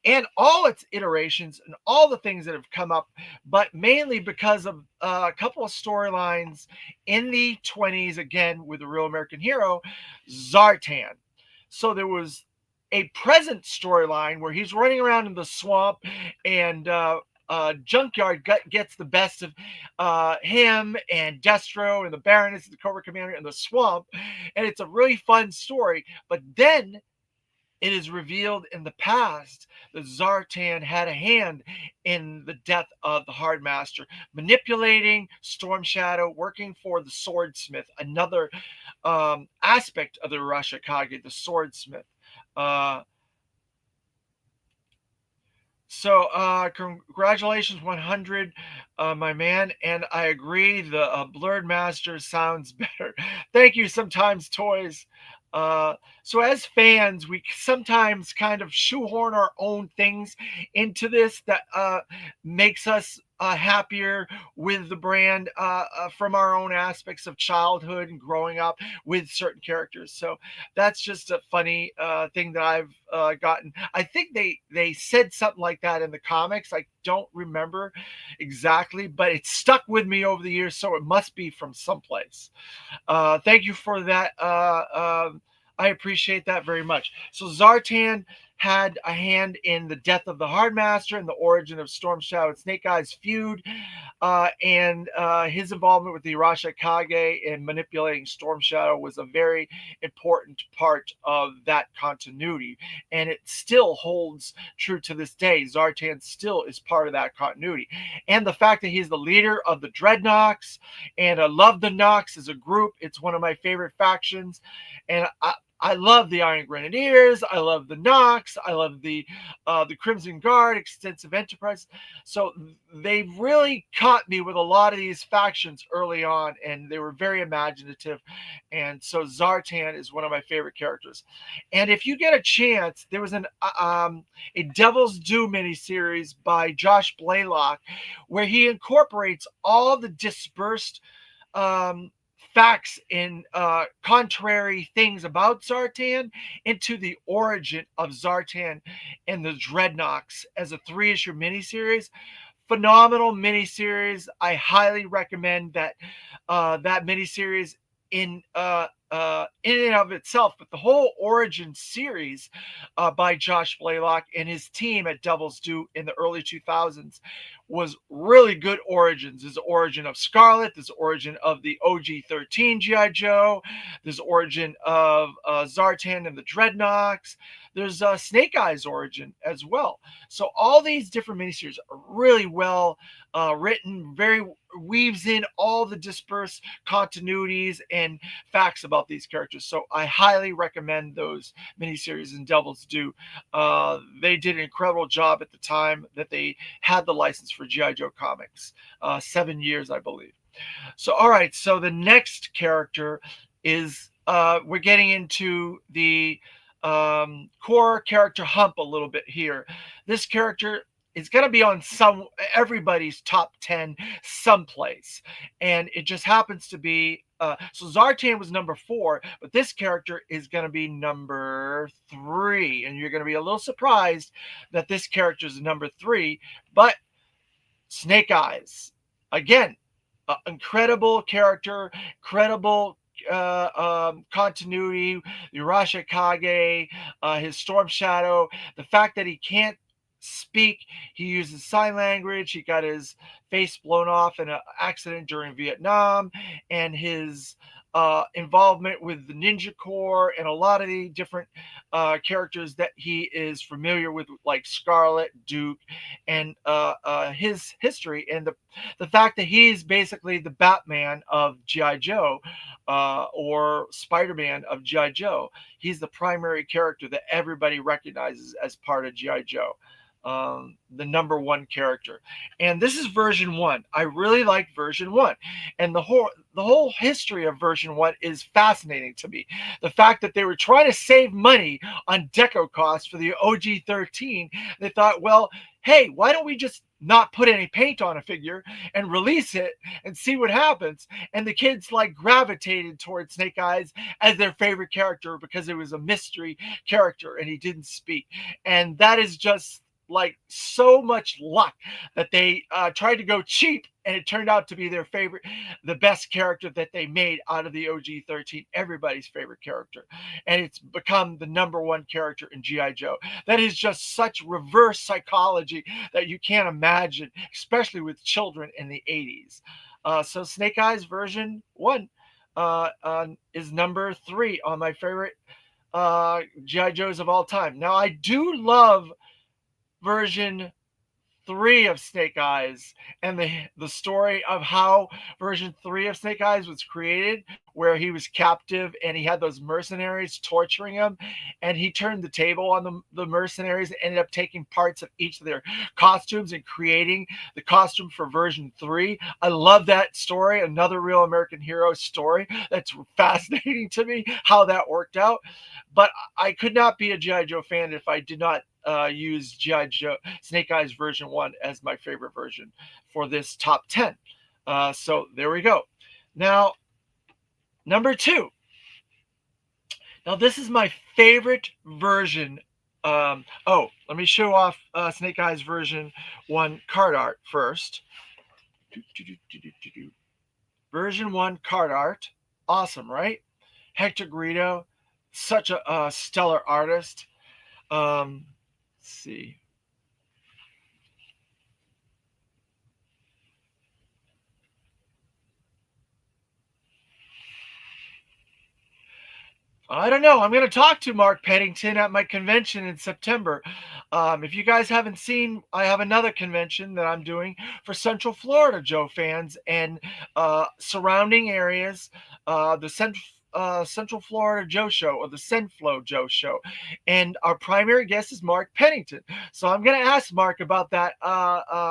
and all its iterations and all the things that have come up, but mainly because of a couple of storylines in the 20s, again, with the Real American Hero, Zartan. So there was a present storyline where he's running around in the swamp and Junkyard gets the best of him and Destro and the Baroness, the Cobra Commander, and the swamp. And it's a really fun story. But then it is revealed in the past that Zartan had a hand in the death of the Hardmaster, manipulating Storm Shadow, working for the Swordsmith, another aspect of the Arashikage, the Swordsmith. Uh, Congratulations, 100, my man. And I agree, the Blurred Master sounds better. Thank you, Sometimes Toys. So, as fans, we sometimes kind of shoehorn our own things into this that makes us happier with the brand from our own aspects of childhood and growing up with certain characters. So, that's just a funny thing that I've gotten. I think they said something like that in the comics. I don't remember exactly, but it stuck with me over the years, so it must be from someplace. Thank you for that. I appreciate that very much. So Zartan had a hand in the death of the Hardmaster and the origin of Storm Shadow and Snake Eyes feud, and his involvement with the Arashikage and manipulating Storm Shadow was a very important part of that continuity, and it still holds true to this day. Zartan still is part of that continuity, and the fact that he's the leader of the Dreadnoks, and I love the Nox as a group. It's one of my favorite factions, and I love the Iron Grenadiers. I love the Nox. I love the Crimson Guard, Extensive Enterprise. So they really caught me with a lot of these factions early on, and they were very imaginative. And so Zartan is one of my favorite characters. And if you get a chance, there was a Devil's Due miniseries by Josh Blaylock, where he incorporates all the dispersed um, facts and contrary things about Zartan into the origin of Zartan and the Dreadnoks as a 3-issue miniseries. Phenomenal miniseries. I highly recommend that miniseries in and of itself, but the whole origin series by Josh Blaylock and his team at Devil's Due in the early 2000s was really good origins. There's the origin of Scarlet, there's the origin of the OG-13 G.I. Joe, there's the origin of Zartan and the Dreadnoks, there's Snake Eyes origin as well. So all these different miniseries are really well written, very weaves in all the dispersed continuities and facts about these characters. So I highly recommend those miniseries in Devil's Due. They did an incredible job at the time that they had the license for G.I. Joe comics. 7 years, I believe. So, all right. So the next character is we're getting into the core character hump a little bit here. This character is going to be on everybody's top 10 someplace, and it just happens to be so Zartan was number 4, but this character is going to be number 3, and you're going to be a little surprised that this character is number 3. But Snake Eyes, again, incredible character, incredible continuity, the Arashikage, his Storm Shadow, the fact that he can't speak, he uses sign language, he got his face blown off in an accident during Vietnam, and his involvement with the Ninja Corps and a lot of the different characters that he is familiar with, like Scarlet, Duke, and his history, and the fact that he's basically the Batman of GI Joe, or Spider-Man of GI Joe. He's the primary character that everybody recognizes as part of GI Joe, the number one character. And this is version one. I really like version one, and the whole history of version one is fascinating to me. The fact that they were trying to save money on deco costs for the OG 13, they thought, well, hey, why don't we just not put any paint on a figure and release it and see what happens? And the kids like gravitated towards Snake Eyes as their favorite character because it was a mystery character and he didn't speak. And that is just like so much luck that they tried to go cheap, and it turned out to be their favorite, the best character that they made out of the OG 13, everybody's favorite character. And it's become the number one character in GI Joe. That is just such reverse psychology that you can't imagine, especially with children in the 80s. So Snake Eyes version one is number three on my favorite GI Joes of all time. Now I do love version three of Snake Eyes, and the story of how version three of Snake Eyes was created, where he was captive and he had those mercenaries torturing him, and he turned the table on the mercenaries and ended up taking parts of each of their costumes and creating the costume for version three. I love that story. Another real American hero story. That's fascinating to me how that worked out. But I could not be a G.I. Joe fan if I did not use G.I. Joe Snake Eyes version one as my favorite version for this top 10. So there we go. Now, number two. Now, this is my favorite version. Let me show off Snake Eyes version one card art first. Version one card art. Awesome, right? Hector Greedo, such a stellar artist. Let's see. I don't know. I'm going to talk to Mark Pennington at my convention in September. If you guys haven't seen, I have another convention that I'm doing for Central Florida Joe fans and surrounding areas. Central Florida Joe Show, or the Centflo Joe Show, and our primary guest is Mark Pennington. So I'm going to ask Mark about that.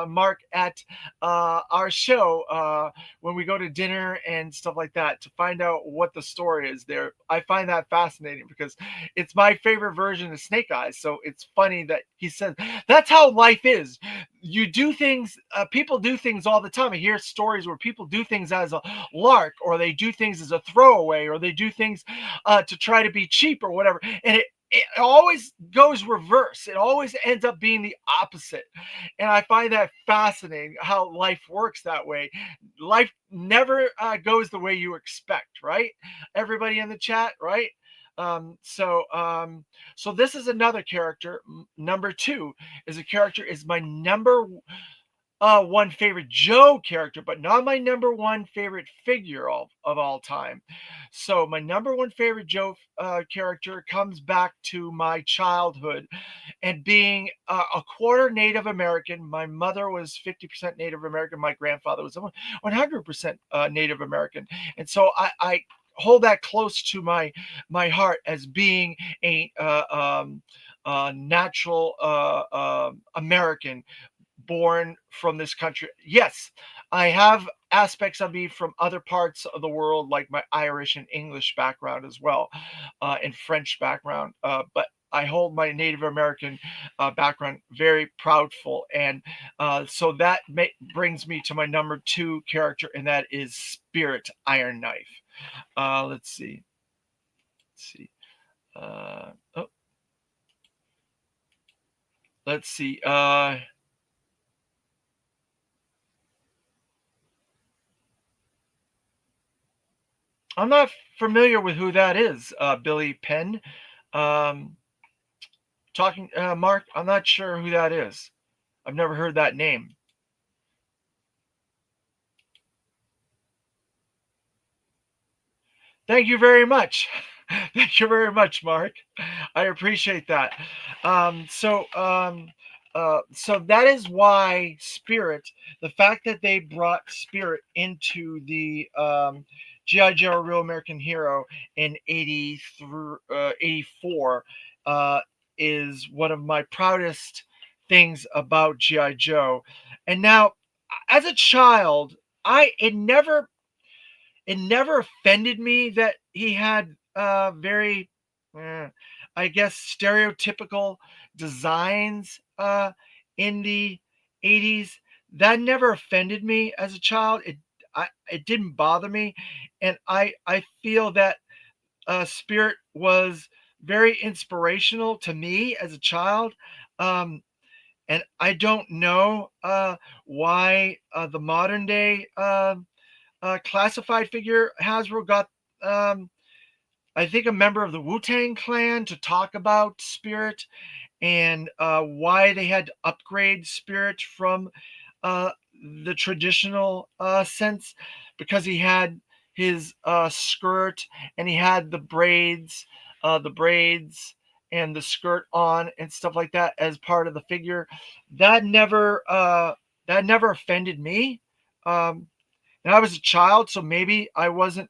Mark, at our show when we go to dinner and stuff like that, to find out what the story is there. I find that fascinating because it's my favorite version of Snake Eyes. So it's funny that he says that's how life is. You do things, people do things all the time. I hear stories where people do things as a lark, or they do things as a throwaway, or they do things to try to be cheap or whatever. And it always goes reverse. It always ends up being the opposite. And I find that fascinating how life works that way. Life never goes the way you expect, right? Everybody in the chat, right? So this is another character. Number two is a character is my number one favorite Joe character, but not my number one favorite figure of all time. So my number one favorite Joe character comes back to my childhood and being a quarter Native American. My mother was 50% Native American. My grandfather was 100% Native American. And so I hold that close to my heart as being a natural American born from this country. Yes, I have aspects of me from other parts of the world, like my Irish and English background as well, and French background. But I hold my Native American background very proudful, and so that brings me to my number two character, and that is Spirit Iron Knife. Let's see. Let's see. Oh, let's see. I'm not familiar with who that is, Billy Penn. Um, talking, Mark, I'm not sure who that is. I've never heard that name. Thank you very much. Thank you very much, Mark. I appreciate that. So that is why Spirit, the fact that they brought Spirit into the G.I. Joe Real American Hero in 80 through 84 uh, is one of my proudest things about G.I. Joe. And now, as a child, it never offended me that he had very, uh, I guess, stereotypical designs in the 80s. That never offended me as a child. It didn't bother me, and I feel that Spirit was very inspirational to me as a child. Um, and I don't know why the modern day classified figure Hasbro got, um, I think, a member of the Wu Tang Clan to talk about Spirit and why they had to upgrade Spirit from uh, the traditional sense, because he had his skirt and he had the braids and the skirt on and stuff like that as part of the figure. That never that never offended me. Um, and I was a child, so maybe I wasn't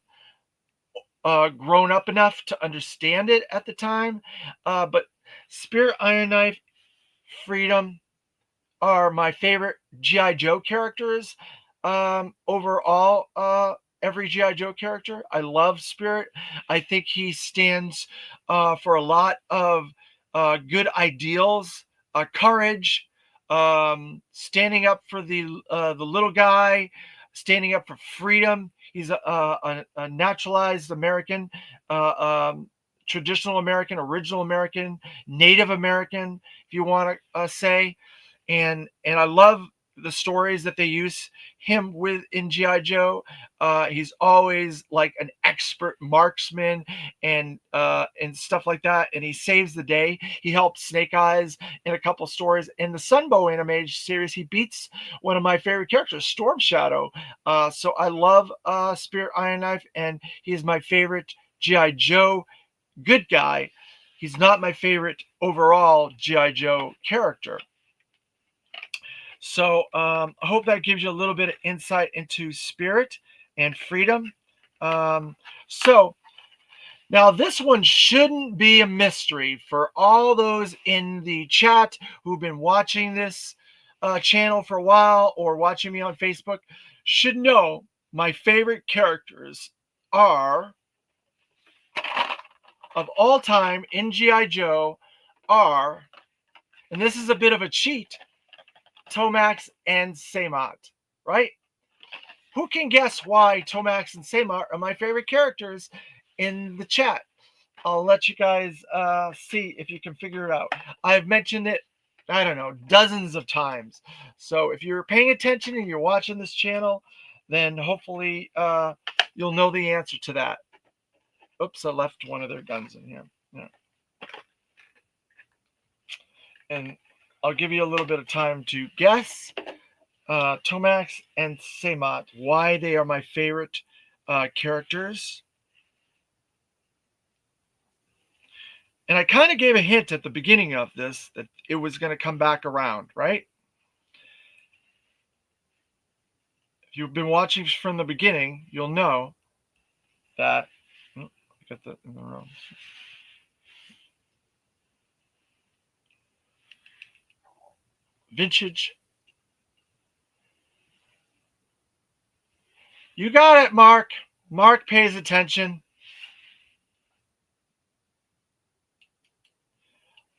grown up enough to understand it at the time. But Spirit, Iron Knife, Freedom are my favorite GI Joe characters. Overall, every GI Joe character, I love Spirit. I think he stands for a lot of good ideals, courage, standing up for the little guy, standing up for freedom. He's a naturalized American, traditional American, original American, Native American, if you want to say. And I love the stories that they use him with in GI Joe. He's always like an expert marksman and stuff like that, and he saves the day. He helps Snake Eyes in a couple stories. In the Sunbow animated series, he beats one of my favorite characters, Storm Shadow. So I love Spirit Iron Knife, and he is my favorite GI Joe good guy. He's not my favorite overall GI Joe character. So I hope that gives you a little bit of insight into Spirit and Freedom. So now this one shouldn't be a mystery for all those in the chat who've been watching this channel for a while or watching me on Facebook. Should know my favorite characters are, of all time in GI Joe, are, and this is a bit of a cheat, Tomax and Xamot, right? Who can guess why Tomax and Xamot are my favorite characters in the chat? I'll let you guys see if you can figure it out. I've mentioned it, I don't know, dozens of times. So if you're paying attention and you're watching this channel, then hopefully you'll know the answer to that. Oops, I left one of their guns in here. Yeah. And I'll give you a little bit of time to guess Tomax and Xamot, why they are my favorite characters. And I kind of gave a hint at the beginning of this that it was going to come back around, right? If you've been watching from the beginning, you'll know that. I got that in the wrong. Vintage. You got it, Mark. Mark pays attention.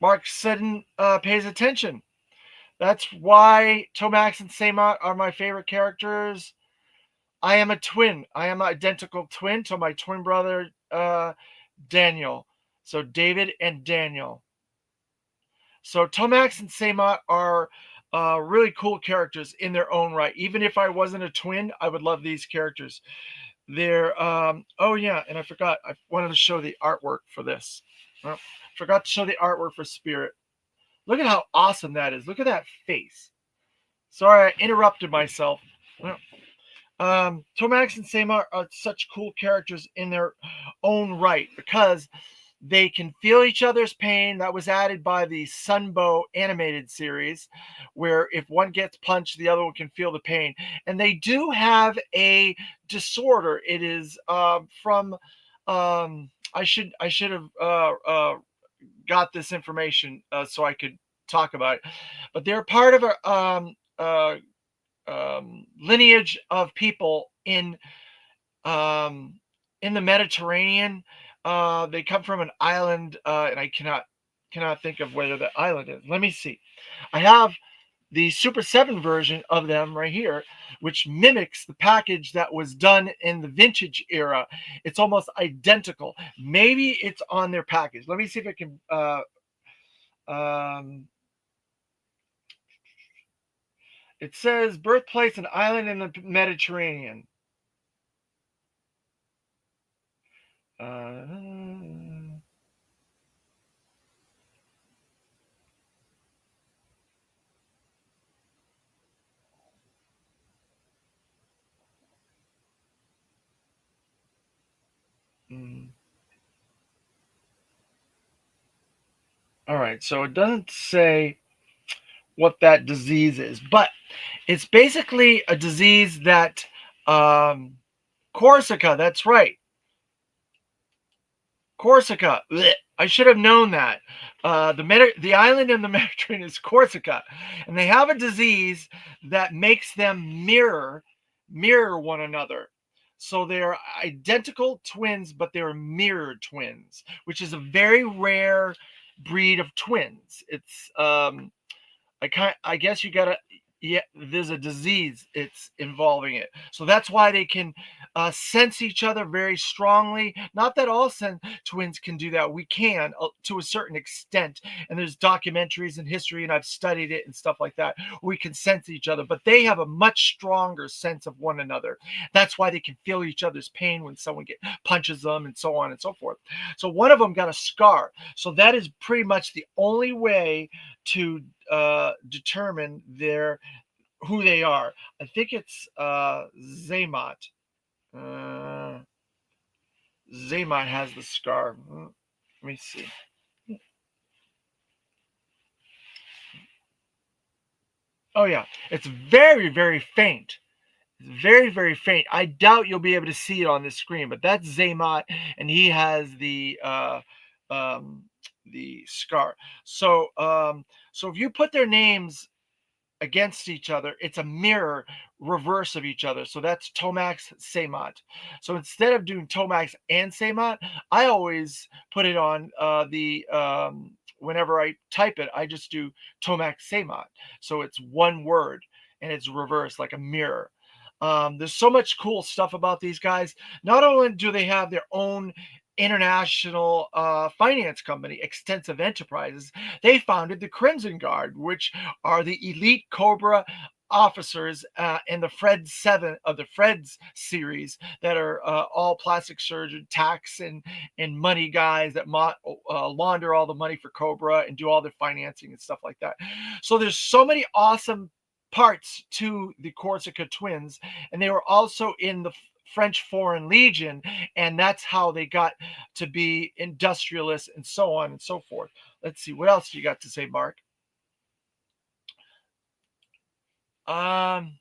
Mark Sudden pays attention. That's why Tomax and Xamot are my favorite characters. I am a twin. I am an identical twin to my twin brother, Daniel. So David and Daniel. So Tomax and Xamot are really cool characters in their own right. Even if I wasn't a twin, I would love these characters. They're oh yeah, and I forgot. I wanted to show the artwork for this. Well, forgot to show the artwork for Spirit. Look at how awesome that is. Look at that face. Sorry, I interrupted myself. Well, Tomax and Samar are such cool characters in their own right because they can feel each other's pain. That was added by the Sunbow animated series, where if one gets punched, the other one can feel the pain. And they do have a disorder. It is from. I should have got this information so I could talk about it. But they're part of a lineage of people um, in the Mediterranean. They come from an island, and I cannot think of where the island is. Let me see. I have the Super 7 version of them right here, which mimics the package that was done in the vintage era. It's almost identical. Maybe it's on their package. Let me see if I can. Um, it says birthplace, an island in the Mediterranean. Uh, mm. All right, so it doesn't say what that disease is, but it's basically a disease that Corsica. That's right, Corsica. Blech. I should have known that. The island in the Mediterranean is Corsica, and they have a disease that makes them mirror one another. So they're identical twins, but they're mirrored twins, which is a very rare breed of twins. It's I guess you gotta, yeah, there's a disease it's involving it, so that's why they can sense each other very strongly. Not that all twins can do that. We can to a certain extent, and there's documentaries and history, and I've studied it and stuff like that. We can sense each other, but they have a much stronger sense of one another. That's why they can feel each other's pain when someone punches them, and so on and so forth. So one of them got a scar, so that is pretty much the only way to determine who they are. I think it's Zaymot. Uh, Zaymot has the scar. Let me see. Oh yeah, it's very very faint. Very very faint. I doubt you'll be able to see it on the screen, but that's Zaymot, and he has um, the scar. So if you put their names against each other, it's a mirror reverse of each other. So that's Tomax Samot. So instead of doing Tomax and Samot, I always put it on the whenever I type it, I just do Tomax Samot. So it's one word and it's reversed like a mirror. There's so much cool stuff about these guys. Not only do they have their own international finance company, Extensive Enterprises, they founded the Crimson Guard, which are the elite Cobra officers in the Fred 7 of the Freds series that are all plastic surgeon, tax and money guys that launder all the money for Cobra and do all their financing and stuff like that. So there's so many awesome parts to the Corsica twins, and they were also in the French Foreign Legion, and that's how they got to be industrialists and so on and so forth. Let's see, what else you got to say, Mark? Um,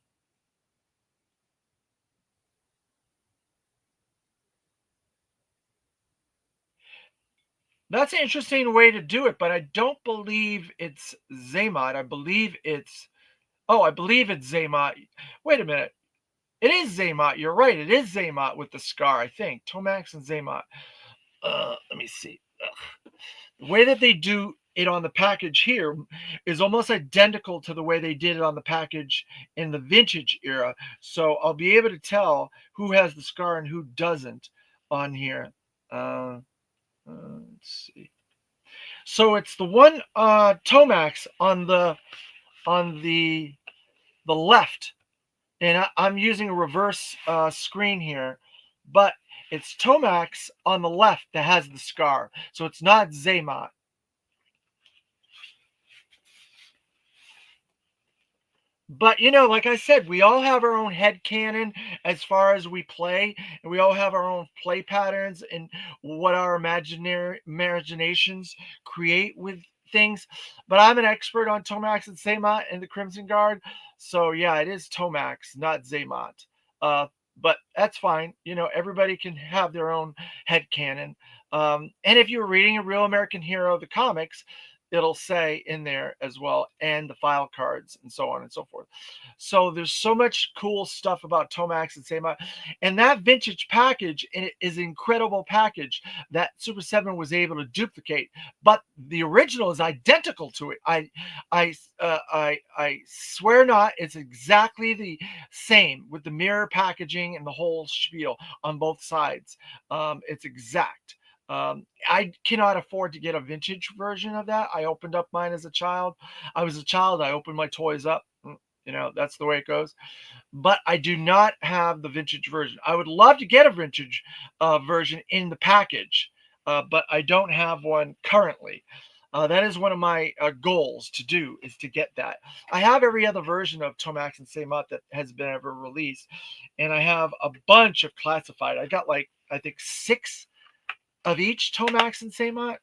that's an interesting way to do it, but I don't believe it's Zaymot. I believe it's Zaymot. Wait a minute. It is Zaymot. You're right. It is Zaymot with the scar, I think. Tomax and Zaymot. Let me see. Ugh. The way that they do it on the package here is almost identical to the way they did it on the package in the vintage era. So I'll be able to tell who has the scar and who doesn't on here. Uh, let's see. So it's the one Tomax on the left, and I'm using a reverse screen here, but it's Tomax on the left that has the scar. So it's not Zaymot. But like I said, we all have our own head canon as far as we play, and we all have our own play patterns and what our imaginary imaginations create with things. But I'm an expert on Tomax and Zaymot and the Crimson Guard, so yeah, it is Tomax, not Zaymot. Uh, but that's fine. Everybody can have their own head canon. And if you're reading a Real American Hero, the comics, it'll say in there as well, and the file cards and so on and so forth. So there's so much cool stuff about Tomax and Sama, and that vintage package is an incredible package that Super 7 was able to duplicate, but the original is identical to it. I swear not, it's exactly the same with the mirror packaging and the whole spiel on both sides. It's exact. I cannot afford to get a vintage version of that. I opened up mine as a child. I was a child. I opened my toys up. That's the way it goes. But I do not have the vintage version. I would love to get a vintage version in the package, but I don't have one currently. That is one of my goals to do, is to get that. I have every other version of Tomax and Samut that has been ever released, and I have a bunch of classified. I got like, I think, 6 of each Tomax and Samot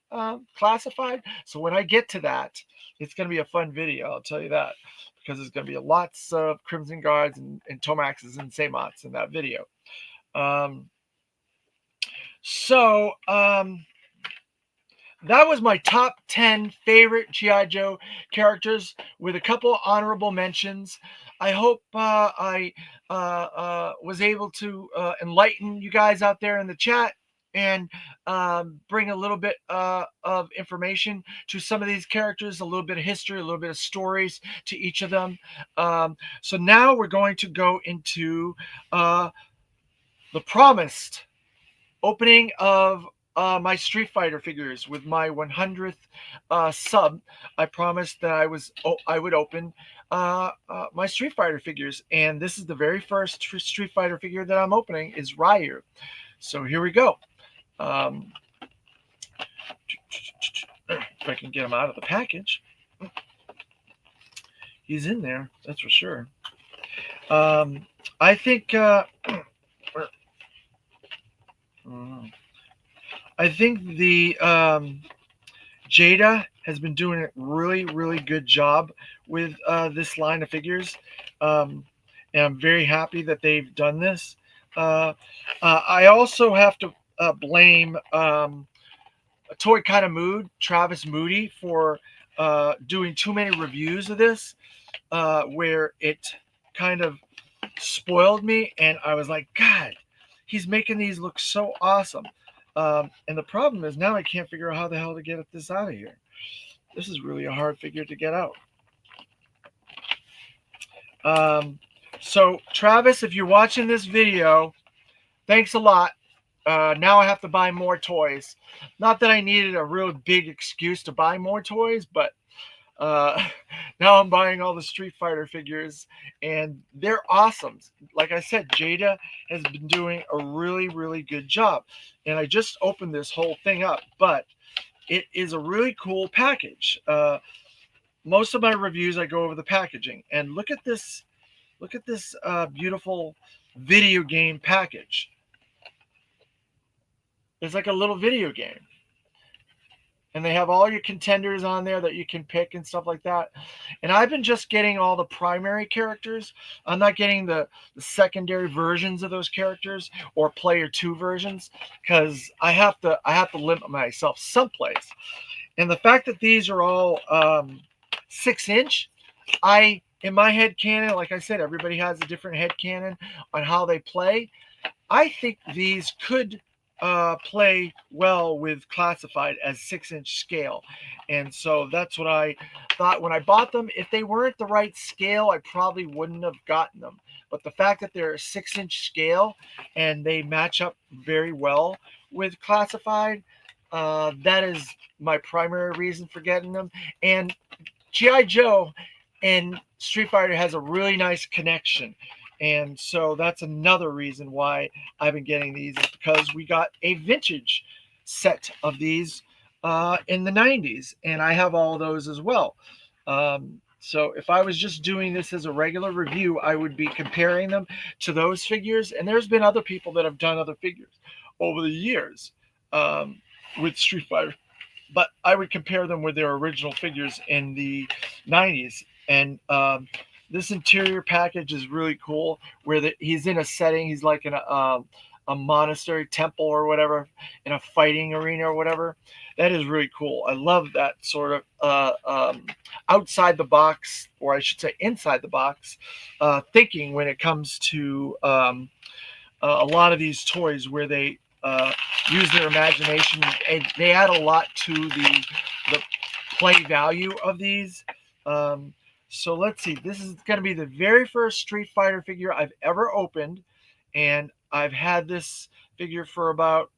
classified. So when I get to that, it's going to be a fun video, I'll tell you that, because there's going to be lots of Crimson Guards and Tomaxes and Samots in that video. Um, so that was my top 10 favorite G.I. Joe characters with a couple honorable mentions. I hope I was able to enlighten you guys out there in the chat and bring a little bit of information to some of these characters, a little bit of history, a little bit of stories to each of them. So now we're going to go into the promised opening of my Street Fighter figures with my 100th sub. I promised that I would open my Street Fighter figures, and this is the very first Street Fighter figure that I'm opening is Ryu. So here we go. If I can get him out of the package, he's in there. That's for sure. I think. I think the Jada has been doing a really, really good job with this line of figures, and I'm very happy that they've done this. I also have to blame Toy Kind of Mood, Travis Moody, for doing too many reviews of this, where it kind of spoiled me, and I was like, God, he's making these look so awesome. And the problem is now I can't figure out how the hell to get this out of here. This is really a hard figure to get out. So Travis, if you're watching this video, thanks a lot. Now I have to buy more toys. Not that I needed a real big excuse to buy more toys, but now I'm buying all the Street Fighter figures, and they're awesome. Like I said, Jada has been doing a really, really good job. And I just opened this whole thing up, but it is a really cool package. Most of my reviews, I go over the packaging, and look at this beautiful video game package. It's like a little video game. And they have all your contenders on there that you can pick and stuff like that. And I've been just getting all the primary characters. I'm not getting the secondary versions of those characters or player 2 versions, because I have to limit myself someplace. And the fact that these are all 6-inch, in my head canon, like I said, everybody has a different head canon on how they play. I think these could play well with classified as 6-inch scale, and so that's what I thought when I bought them. If they weren't the right scale, I probably wouldn't have gotten them, but the fact that they're a 6-inch scale and they match up very well with classified, that is my primary reason for getting them. And G.I. Joe and Street Fighter has a really nice connection. And so that's another reason why I've been getting these, is because we got a vintage set of these in the 90s, and I have all those as well. So if I was just doing this as a regular review, I would be comparing them to those figures. And there's been other people that have done other figures over the years um, with Street Fighter, but I would compare them with their original figures in the 90s. And this interior package is really cool, where he's in a setting, he's like in a monastery temple or whatever, in a fighting arena or whatever. That is really cool. I love that sort of outside the box, or I should say inside the box, thinking when it comes to a lot of these toys, where they use their imagination and they add a lot to the play value of these. Um, so let's see. This is going to be the very first Street Fighter figure I've ever opened, and I've had this figure for about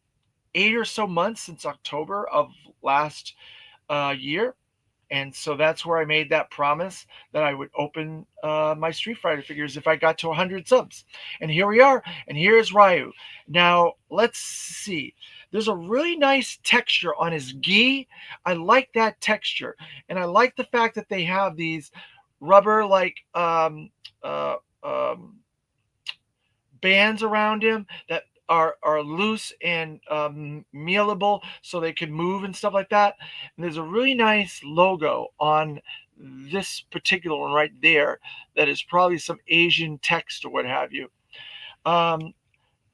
8 or so months, since October of last year. And so that's where I made that promise that I would open my Street Fighter figures if I got to 100 subs. And here we are. And here's Ryu. Now, let's see. There's a really nice texture on his gi. I like that texture. And I like the fact that they have these rubber like bands around him that are loose and mealable, so they can move and stuff like that. And there's a really nice logo on this particular one right there that is probably some Asian text or what have you.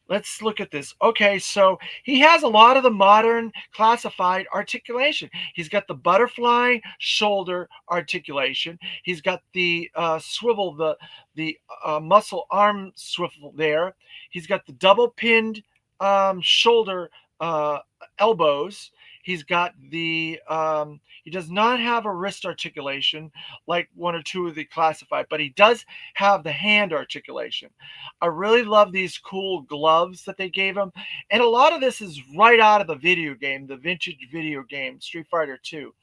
Let's look at this. Okay, so he has a lot of the modern classified articulation. He's got the butterfly shoulder articulation. He's got the swivel, the muscle arm swivel there. He's got the double pinned shoulder elbows. He's got the he does not have a wrist articulation like one or two of the classified, but he does have the hand articulation. I really love these cool gloves that they gave him. And a lot of this is right out of the video game, the vintage video game, Street Fighter 2.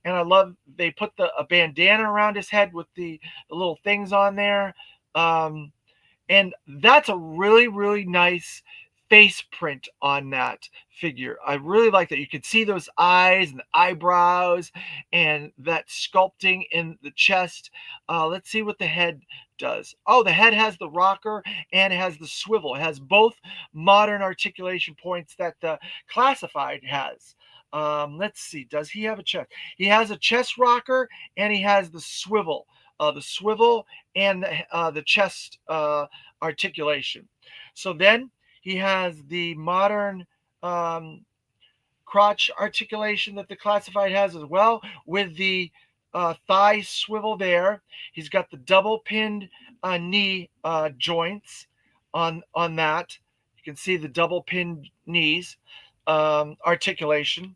And I love they put a bandana around his head with the little things on there. And that's a really, really nice face print on that figure. I really like that. You can see those eyes and the eyebrows and that sculpting in the chest. Let's see what the head does. Oh, the head has the rocker and it has the swivel. It has both modern articulation points that the classified has. Let's see. Does he have a chest? He has a chest rocker and he has the swivel. The swivel and the chest articulation. So then he has the modern crotch articulation that the classified has as well, with the thigh swivel there. He's got the double pinned knee joints on that. You can see the double pinned knees articulation.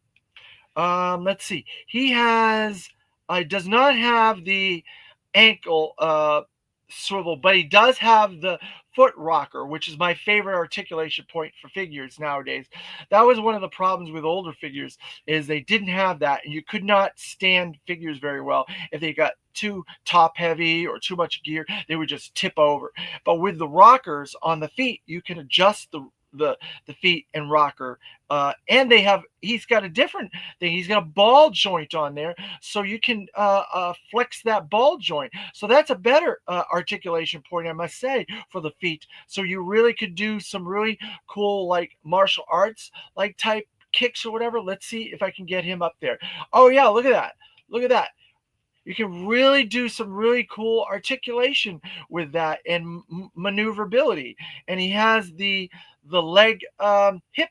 Let's see. He does not have the ankle swivel, but he does have the foot rocker, which is my favorite articulation point for figures nowadays. That was one of the problems with older figures, is they didn't have that, and you could not stand figures very well. If they got too top heavy or too much gear, they would just tip over. But with the rockers on the feet, you can adjust the feet and rocker, and he's got a different thing. He's got a ball joint on there, so you can flex that ball joint. So that's a better articulation point, I must say, for the feet. So you really could do some really cool like martial arts like type kicks or whatever. Let's see if I can get him up there. Oh yeah, look at that. You can really do some really cool articulation with that, and maneuverability. And he has the leg hip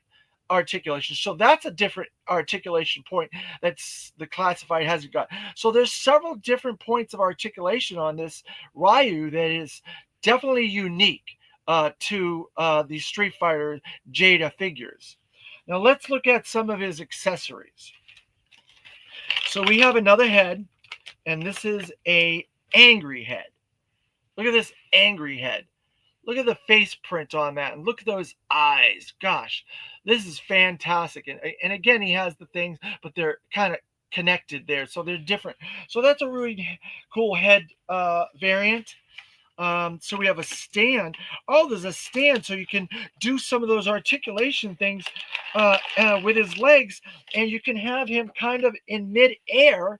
articulation. So that's a different articulation point that's the classified hasn't got. So there's several different points of articulation on this Ryu that is definitely unique to the Street Fighter Jada figures. Now let's look at some of his accessories. So we have another head, and this is a angry head. Look at this angry head. Look at the face print on that, and look at those eyes. Gosh, this is fantastic. And again, he has the things, but they're kind of connected there, so they're different. So that's a really cool head variant. So we have a stand. Oh, there's a stand, so you can do some of those articulation things with his legs, and you can have him kind of in midair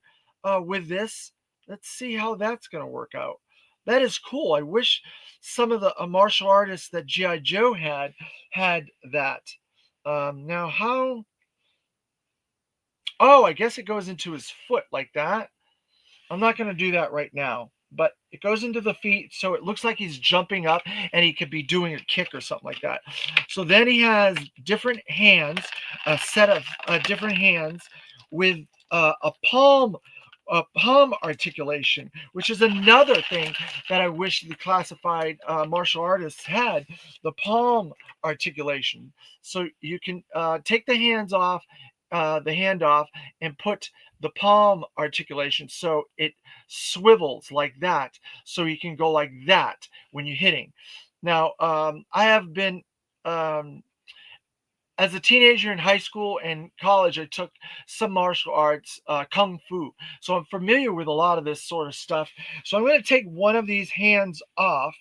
with this. Let's see how that's going to work out. That is cool. I wish some of the martial artists that GI Joe had that. Now how? Oh, I guess it goes into his foot like that. I'm not going to do that right now, but it goes into the feet, so it looks like he's jumping up and he could be doing a kick or something like that. So then he has different hands, a set of different hands with a palm articulation, which is another thing that I wish the classified martial artists had, the palm articulation. So you can take the hand off, and put the palm articulation so it swivels like that, so you can go like that when you're hitting. Now, I have been um, as a teenager in high school and college, I took some martial arts, kung fu. So I'm familiar with a lot of this sort of stuff. So I'm going to take one of these hands off,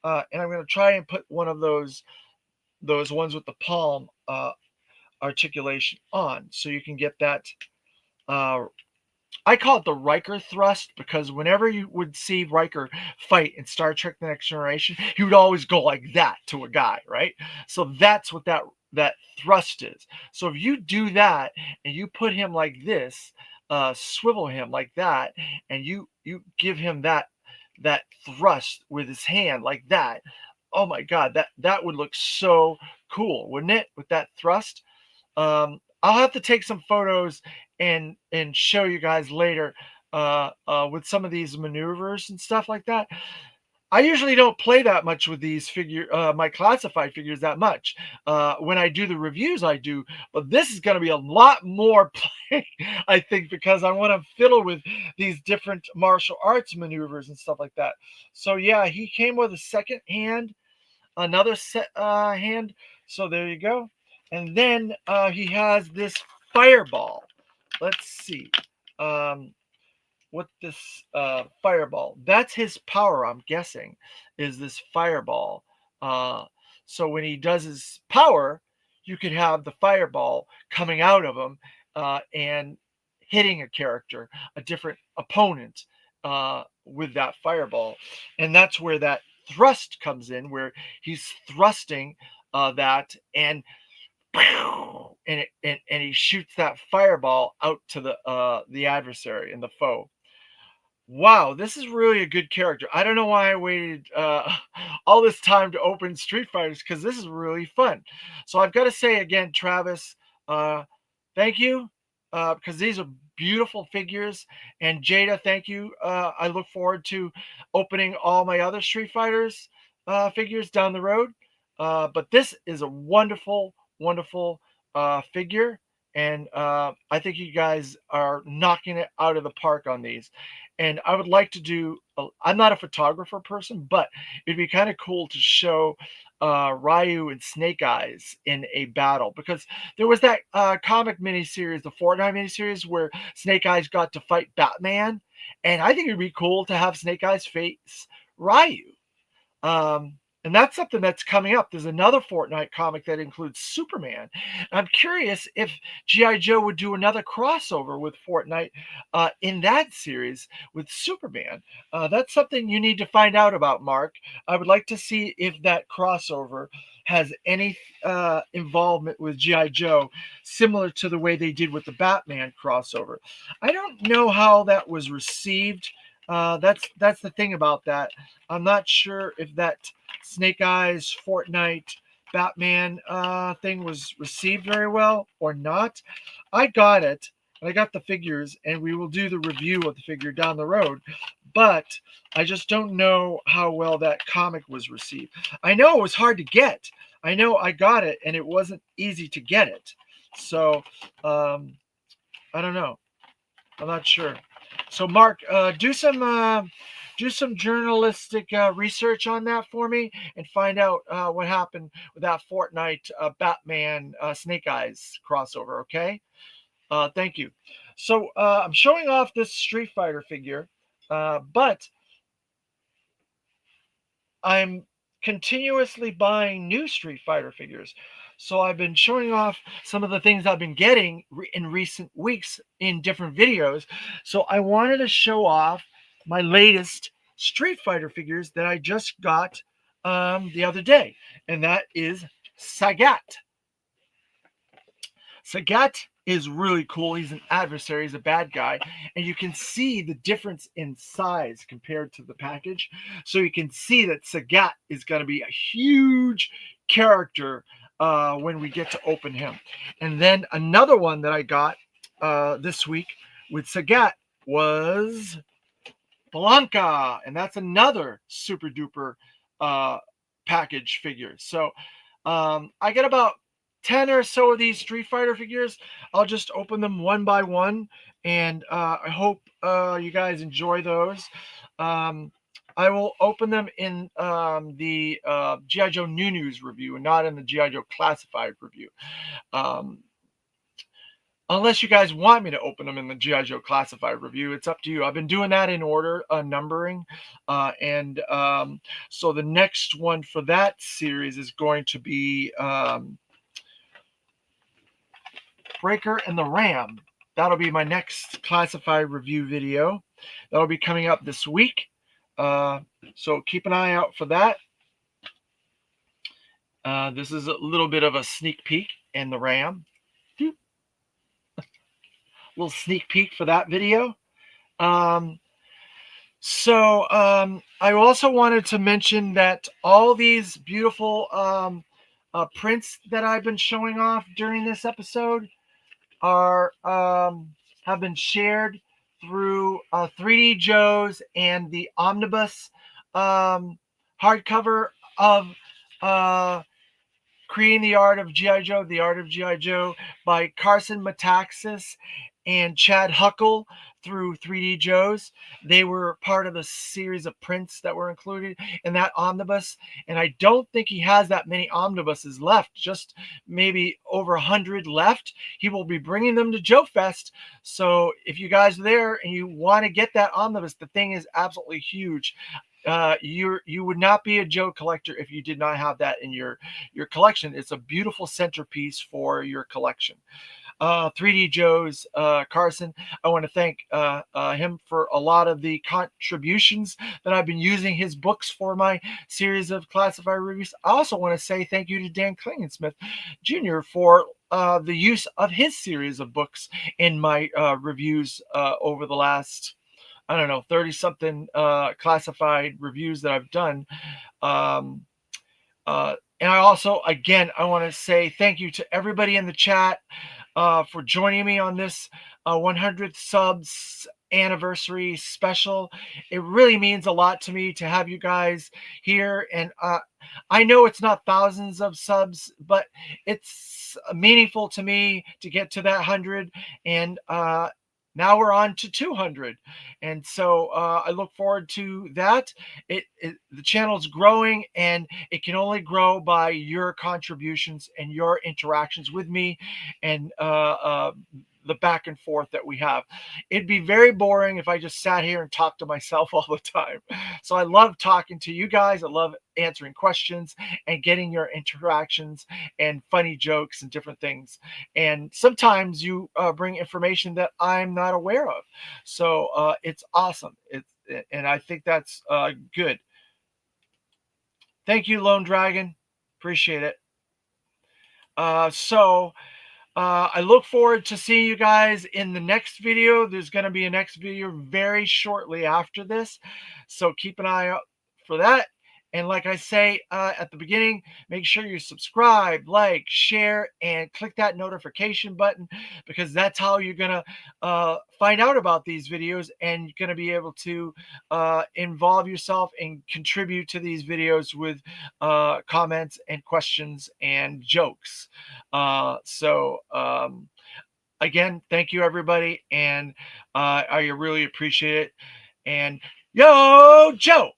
and I'm going to try and put one of those ones with the palm articulation on, so you can get that. Uh, I call it the Riker thrust because whenever you would see Riker fight in Star Trek: The Next Generation, he would always go like that to a guy, right? So that's what that thrust is. So if you do that and you put him like this, swivel him like that, and you give him that thrust with his hand like that, oh my God, that would look so cool, wouldn't it? With that thrust. I'll have to take some photos and show you guys later with some of these maneuvers and stuff like that. I usually don't play that much with these my classified figures that much. When I do the reviews, I do, but this is going to be a lot more play, I think, because I want to fiddle with these different martial arts maneuvers and stuff like that. So yeah, he came with a second hand, another set hand. So there you go. And then he has this fireball. Let's see. Um, what this fireball? That's his power, I'm guessing, is this fireball. Uh, so when he does his power, you could have the fireball coming out of him and hitting a character, a different opponent with that fireball. And that's where that thrust comes in, where he's thrusting that and he shoots that fireball out to the adversary and the foe. Wow, this is really a good character. I don't know why I waited all this time to open Street Fighters, because this is really fun. So I've got to say again, Travis, uh, thank you, because these are beautiful figures. And Jada, thank you. I look forward to opening all my other Street Fighters figures down the road. But this is a wonderful, wonderful figure. And I think you guys are knocking it out of the park on these. And I would like to do. I'm not a photographer person, but it'd be kind of cool to show Ryu and Snake Eyes in a battle, because there was that comic miniseries, the Fortnite miniseries, where Snake Eyes got to fight Batman, and I think it'd be cool to have Snake Eyes face Ryu. Um, and that's something that's coming up. There's another Fortnite comic that includes Superman. I'm curious if G.I. Joe would do another crossover with Fortnite in that series with Superman. That's something you need to find out about, Mark. I would like to see if that crossover has any involvement with G.I. Joe, similar to the way they did with the Batman crossover. I don't know how that was received. That's the thing about that. I'm not sure if that Snake Eyes Fortnite Batman thing was received very well or not. I got it, and I got the figures, and we will do the review of the figure down the road. But I just don't know how well that comic was received. I know it was hard to get. I know I got it, and it wasn't easy to get it. So I don't know. I'm not sure. So, Mark, do some journalistic research on that for me, and find out what happened with that Fortnite Batman Snake Eyes crossover. Okay. Thank you. So I'm showing off this Street Fighter figure, but I'm continuously buying new Street Fighter figures. So I've been showing off some of the things I've been getting in recent weeks in different videos. So I wanted to show off my latest Street Fighter figures that I just got the other day, and that is Sagat. Sagat is really cool. He's an adversary, he's a bad guy, and you can see the difference in size compared to the package. So you can see that Sagat is going to be a huge character when we get to open him. And then another one that I got this week with Sagat was Blanca, and that's another super duper uh, package figure. So I get about 10 or so of these Street Fighter figures. I'll just open them one by one, and I hope you guys enjoy those. Um, I will open them in the G.I. Joe New News review and not in the G.I. Joe Classified review. Um, Unless you guys want me to open them in the G.I. Joe Classified review, it's up to you. I've been doing that in order, numbering. And so the next one for that series is going to be Breaker and the Ram. That'll be my next Classified review video. That'll be coming up this week. So keep an eye out for that. This is a little bit of a sneak peek in the Ram. Little sneak peek for that video. I also wanted to mention that all these beautiful prints that I've been showing off during this episode are have been shared through 3D Joe's and the omnibus hardcover of Creating the Art of G.I. Joe, The Art of G.I. Joe by Carson Metaxas and Chad Huckle through 3D Joe's. They were part of the series of prints that were included in that omnibus. And I don't think he has that many omnibuses left, just maybe over 100 left. He will be bringing them to Joe Fest. So if you guys are there and you want to get that omnibus, the thing is absolutely huge. You would not be a Joe collector if you did not have that in your collection. It's a beautiful centerpiece for your collection. 3D Joe's Carson, I want to thank him for a lot of the contributions that I've been using his books for my series of classified reviews. I also want to say thank you to Dan Klingensmith Jr. for the use of his series of books in my reviews over the last, I don't know, 30 something classified reviews that I've done. And I also, again, I want to say thank you to everybody in the chat for joining me on this 100th subs anniversary special. It really means a lot to me to have you guys here. And I know it's not thousands of subs, but it's meaningful to me to get to that 100. And now we're on to 200, and so I look forward to that. The channel's growing, and it can only grow by your contributions and your interactions with me, and the back and forth that we have. It'd be very boring if I just sat here and talked to myself all the time. So I love talking to you guys. I love answering questions and getting your interactions and funny jokes and different things. And sometimes you bring information that I'm not aware of. So it's awesome. And I think that's good. Thank you, Lone Dragon. Appreciate it. I look forward to seeing you guys in the next video. There's going to be a next video very shortly after this. So keep an eye out for that. And like I say at the beginning, make sure you subscribe, like, share, and click that notification button, because that's how you're going to find out about these videos, and you're going to be able to involve yourself and contribute to these videos with comments and questions and jokes. Again, thank you, everybody, and I really appreciate it. And yo, Joe!